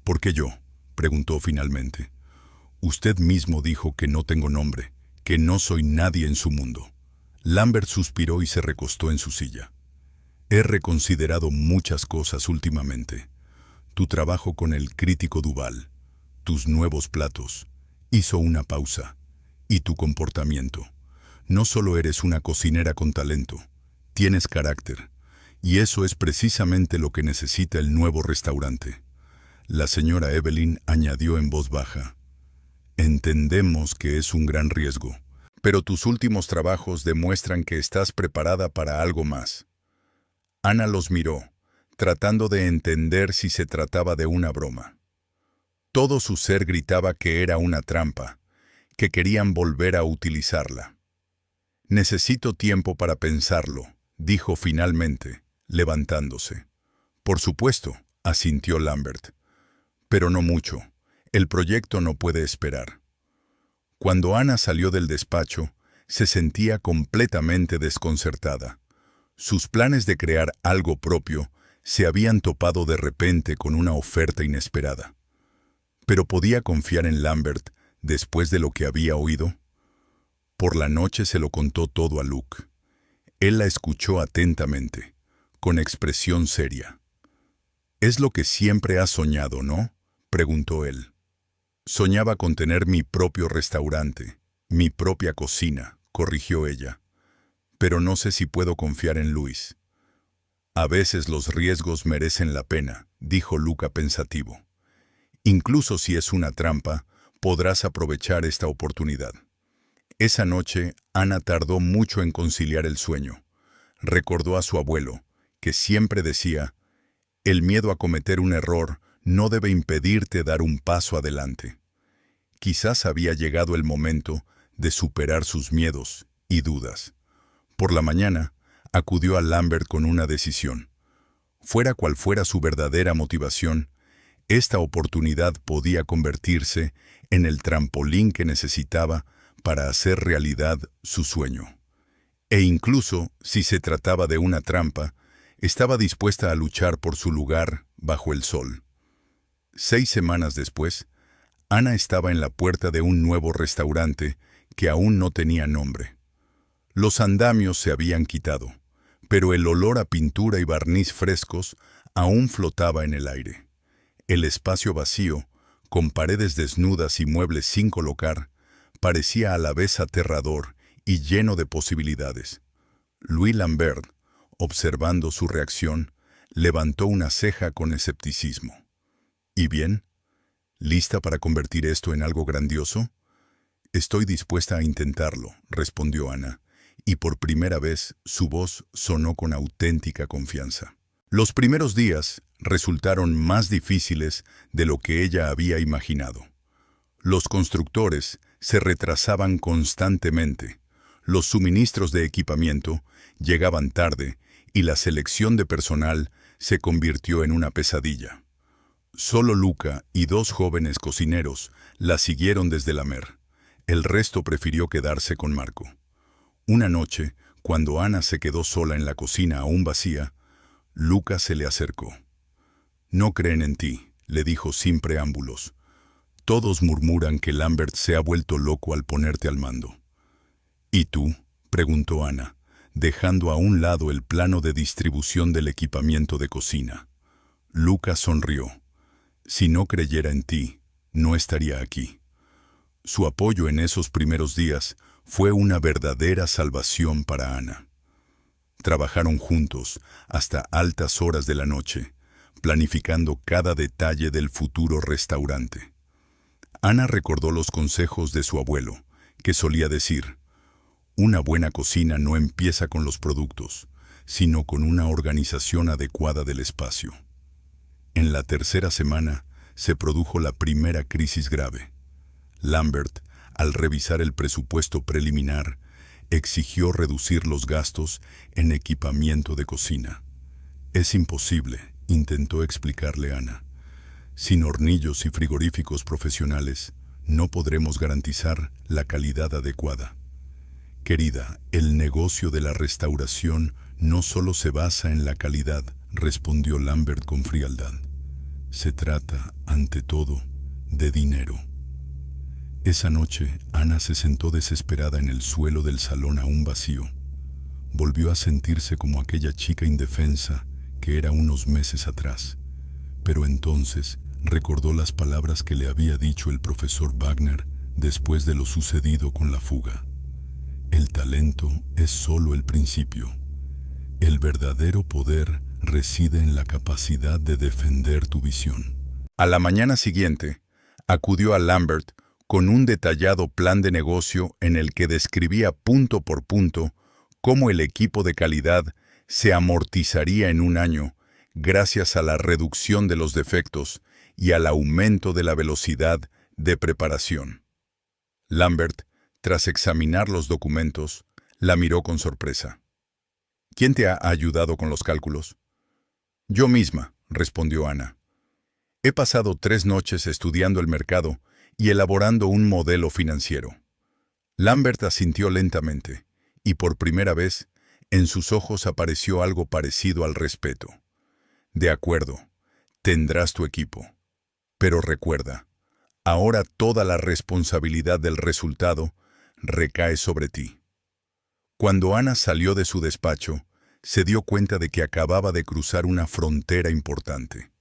«¿Por qué yo?», preguntó finalmente. «Usted mismo dijo que no tengo nombre, que no soy nadie en su mundo». Lambert suspiró y se recostó en su silla. «He reconsiderado muchas cosas últimamente. Tu trabajo con el crítico Duval, tus nuevos platos». Hizo una pausa. «Y tu comportamiento. No solo eres una cocinera con talento, tienes carácter. Y eso es precisamente lo que necesita el nuevo restaurante». La señora Evelyn añadió en voz baja. «Entendemos que es un gran riesgo, pero tus últimos trabajos demuestran que estás preparada para algo más». Ana los miró, tratando de entender si se trataba de una broma. Todo su ser gritaba que era una trampa, que querían volver a utilizarla. «Necesito tiempo para pensarlo», dijo finalmente, levantándose. «Por supuesto», asintió Lambert. «Pero no mucho. El proyecto no puede esperar». Cuando Ana salió del despacho, se sentía completamente desconcertada. Sus planes de crear algo propio se habían topado de repente con una oferta inesperada. Pero ¿podía confiar en Lambert después de lo que había oído? Por la noche se lo contó todo a Luke. Él la escuchó atentamente, con expresión seria. «Es lo que siempre has soñado, ¿no?», preguntó él. «Soñaba con tener mi propio restaurante, mi propia cocina», corrigió ella. «Pero no sé si puedo confiar en Luis». «A veces los riesgos merecen la pena», dijo Luca pensativo. «Incluso si es una trampa, podrás aprovechar esta oportunidad». Esa noche, Ana tardó mucho en conciliar el sueño. Recordó a su abuelo, que siempre decía: «El miedo a cometer un error no debe impedirte dar un paso adelante». Quizás había llegado el momento de superar sus miedos y dudas. Por la mañana, acudió a Lambert con una decisión. Fuera cual fuera su verdadera motivación, esta oportunidad podía convertirse en el trampolín que necesitaba para hacer realidad su sueño. E incluso, si se trataba de una trampa, estaba dispuesta a luchar por su lugar bajo el sol. 6 semanas después, Ana estaba en la puerta de un nuevo restaurante que aún no tenía nombre. Los andamios se habían quitado, pero el olor a pintura y barniz frescos aún flotaba en el aire. El espacio vacío, con paredes desnudas y muebles sin colocar, parecía a la vez aterrador y lleno de posibilidades. Louis Lambert, observando su reacción, levantó una ceja con escepticismo. «¿Y bien? ¿Lista para convertir esto en algo grandioso?» «Estoy dispuesta a intentarlo», respondió Ana, y por primera vez su voz sonó con auténtica confianza. Los primeros días resultaron más difíciles de lo que ella había imaginado. Los constructores se retrasaban constantemente, los suministros de equipamiento llegaban tarde y la selección de personal se convirtió en una pesadilla. Solo Luca y 2 jóvenes cocineros la siguieron desde la mer. El resto prefirió quedarse con Marco. Una noche, cuando Ana se quedó sola en la cocina aún vacía, Luca se le acercó. «No creen en ti», le dijo sin preámbulos. Todos murmuran que Lambert se ha vuelto loco al ponerte al mando. ¿Y tú?, preguntó Ana, dejando a un lado el plano de distribución del equipamiento de cocina. Lucas sonrió. Si no creyera en ti, no estaría aquí. Su apoyo en esos primeros días fue una verdadera salvación para Ana. Trabajaron juntos hasta altas horas de la noche, planificando cada detalle del futuro restaurante. Ana recordó los consejos de su abuelo, que solía decir: una buena cocina no empieza con los productos, sino con una organización adecuada del espacio. En la tercera semana se produjo la primera crisis grave. Lambert, al revisar el presupuesto preliminar, exigió reducir los gastos en equipamiento de cocina. Es imposible, intentó explicarle Ana. Sin hornillos y frigoríficos profesionales, no podremos garantizar la calidad adecuada. Querida, el negocio de la restauración no solo se basa en la calidad, respondió Lambert con frialdad. Se trata, ante todo, de dinero. Esa noche, Ana se sentó desesperada en el suelo del salón aún vacío. Volvió a sentirse como aquella chica indefensa que era unos meses atrás. Pero entonces recordó las palabras que le había dicho el profesor Wagner después de lo sucedido con la fuga. El talento es solo el principio. El verdadero poder reside en la capacidad de defender tu visión. A la mañana siguiente, acudió a Lambert con un detallado plan de negocio en el que describía punto por punto cómo el equipo de calidad se amortizaría en un año gracias a la reducción de los defectos y al aumento de la velocidad de preparación. Lambert, tras examinar los documentos, la miró con sorpresa. ¿Quién te ha ayudado con los cálculos? Yo misma, respondió Ana. He pasado 3 noches estudiando el mercado y elaborando un modelo financiero. Lambert asintió lentamente, y por primera vez, en sus ojos apareció algo parecido al respeto. De acuerdo, tendrás tu equipo. Pero recuerda, ahora toda la responsabilidad del resultado recae sobre ti. Cuando Ana salió de su despacho, se dio cuenta de que acababa de cruzar una frontera importante.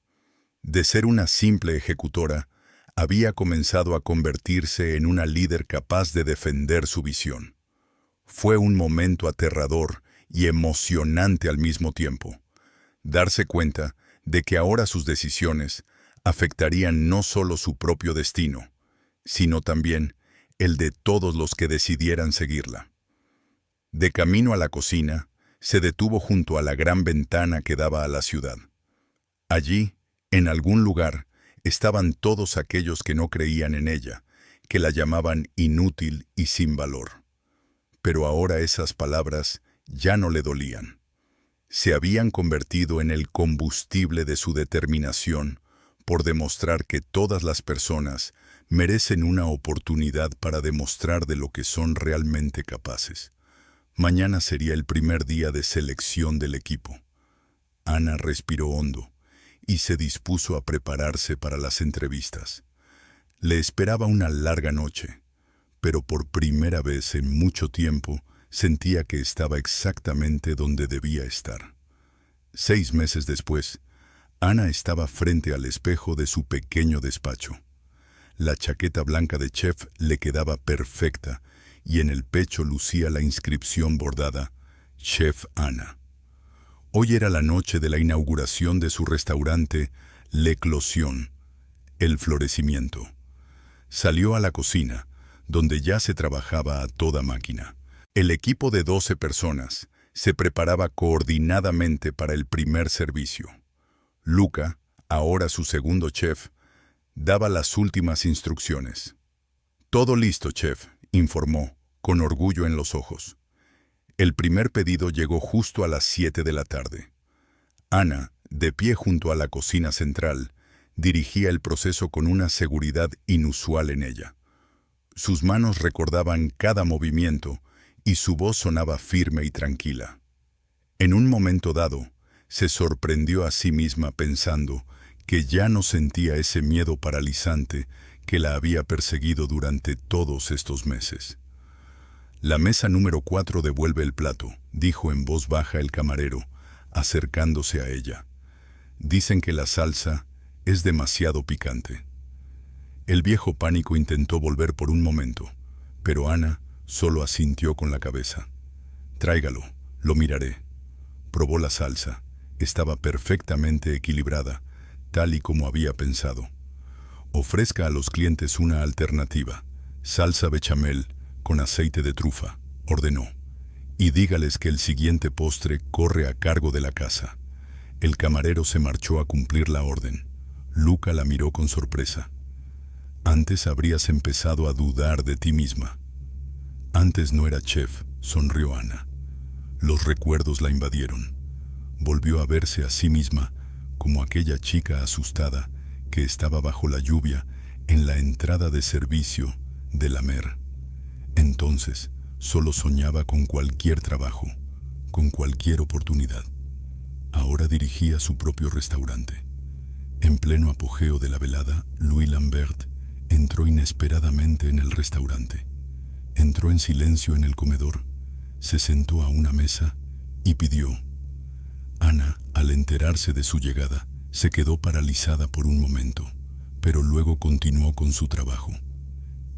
De ser una simple ejecutora, había comenzado a convertirse en una líder capaz de defender su visión. Fue un momento aterrador y emocionante al mismo tiempo. Darse cuenta de que ahora sus decisiones afectarían no solo su propio destino, sino también el de todos los que decidieran seguirla. De camino a la cocina, se detuvo junto a la gran ventana que daba a la ciudad. Allí, en algún lugar, estaban todos aquellos que no creían en ella, que la llamaban inútil y sin valor. Pero ahora esas palabras ya no le dolían. Se habían convertido en el combustible de su determinación por demostrar que todas las personas merecen una oportunidad para demostrar de lo que son realmente capaces. Mañana sería el primer día de selección del equipo. Ana respiró hondo y se dispuso a prepararse para las entrevistas. Le esperaba una larga noche, pero por primera vez en mucho tiempo sentía que estaba exactamente donde debía estar. 6 meses después, Ana estaba frente al espejo de su pequeño despacho. La chaqueta blanca de chef le quedaba perfecta y en el pecho lucía la inscripción bordada «Chef Ana». Hoy era la noche de la inauguración de su restaurante L'Eclosion, el florecimiento. Salió a la cocina, donde ya se trabajaba a toda máquina. El equipo de 12 personas se preparaba coordinadamente para el primer servicio. Luca, ahora su segundo chef, daba las últimas instrucciones. «Todo listo, chef», informó, con orgullo en los ojos. El primer pedido llegó justo a las 7 de la tarde. Ana, de pie junto a la cocina central, dirigía el proceso con una seguridad inusual en ella. Sus manos recordaban cada movimiento y su voz sonaba firme y tranquila. En un momento dado, se sorprendió a sí misma pensando que ya no sentía ese miedo paralizante que la había perseguido durante todos estos meses. «La mesa número 4 devuelve el plato», dijo en voz baja el camarero, acercándose a ella. «Dicen que la salsa es demasiado picante». El viejo pánico intentó volver por un momento, pero Ana solo asintió con la cabeza. «Tráigalo, lo miraré». Probó la salsa. Estaba perfectamente equilibrada, tal y como había pensado. «Ofrezca a los clientes una alternativa. Salsa bechamel con aceite de trufa», ordenó. «Y dígales que el siguiente postre corre a cargo de la casa». El camarero se marchó a cumplir la orden. Luca la miró con sorpresa. «Antes habrías empezado a dudar de ti misma». «Antes no era chef», sonrió Ana. Los recuerdos la invadieron. Volvió a verse a sí misma como aquella chica asustada que estaba bajo la lluvia en la entrada de servicio de la Mer. Entonces, solo soñaba con cualquier trabajo, con cualquier oportunidad. Ahora dirigía su propio restaurante. En pleno apogeo de la velada, Louis Lambert entró inesperadamente en el restaurante. Entró en silencio en el comedor, se sentó a una mesa y pidió. Ana, al enterarse de su llegada, se quedó paralizada por un momento, pero luego continuó con su trabajo.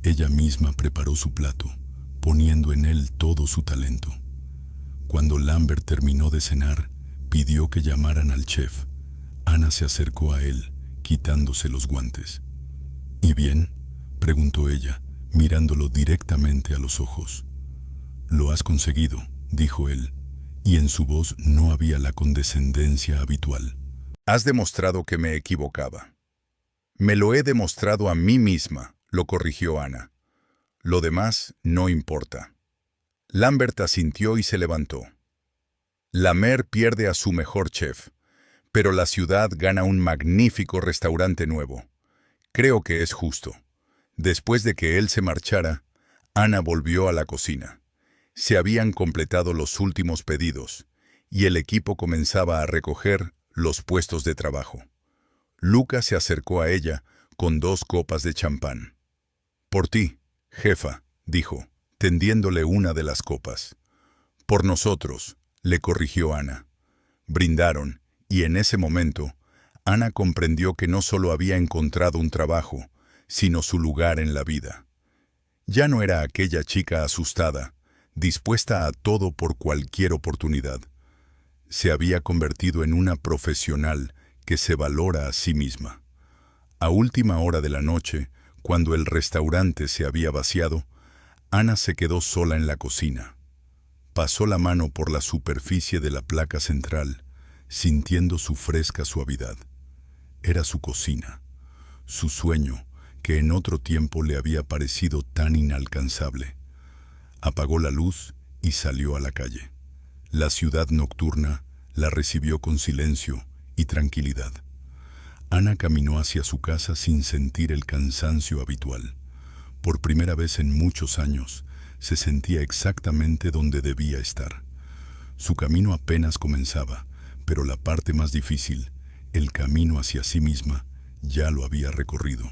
Ella misma preparó su plato, poniendo en él todo su talento. Cuando Lambert terminó de cenar, pidió que llamaran al chef. Ana se acercó a él, quitándose los guantes. «¿Y bien?», preguntó ella, mirándolo directamente a los ojos. «Lo has conseguido», dijo él, y en su voz no había la condescendencia habitual. «Has demostrado que me equivocaba». «Me lo he demostrado a mí misma», lo corrigió Ana. «Lo demás no importa». Lambert asintió y se levantó. La Mer pierde a su mejor chef, pero la ciudad gana un magnífico restaurante nuevo. Creo que es justo. Después de que él se marchara, Ana volvió a la cocina. Se habían completado los últimos pedidos, y el equipo comenzaba a recoger los puestos de trabajo. Luca se acercó a ella con 2 copas de champán. «Por ti, jefa», dijo, tendiéndole una de las copas. «Por nosotros», le corrigió Ana. Brindaron, y en ese momento, Ana comprendió que no solo había encontrado un trabajo, sino su lugar en la vida. Ya no era aquella chica asustada, dispuesta a todo por cualquier oportunidad. Se había convertido en una profesional que se valora a sí misma. A última hora de la noche, cuando el restaurante se había vaciado, Ana se quedó sola en la cocina. Pasó la mano por la superficie de la placa central, sintiendo su fresca suavidad. Era su cocina, su sueño, que en otro tiempo le había parecido tan inalcanzable. Apagó la luz y salió a la calle. La ciudad nocturna la recibió con silencio y tranquilidad. Ana caminó hacia su casa sin sentir el cansancio habitual. Por primera vez en muchos años, se sentía exactamente donde debía estar. Su camino apenas comenzaba, pero la parte más difícil, el camino hacia sí misma, ya lo había recorrido.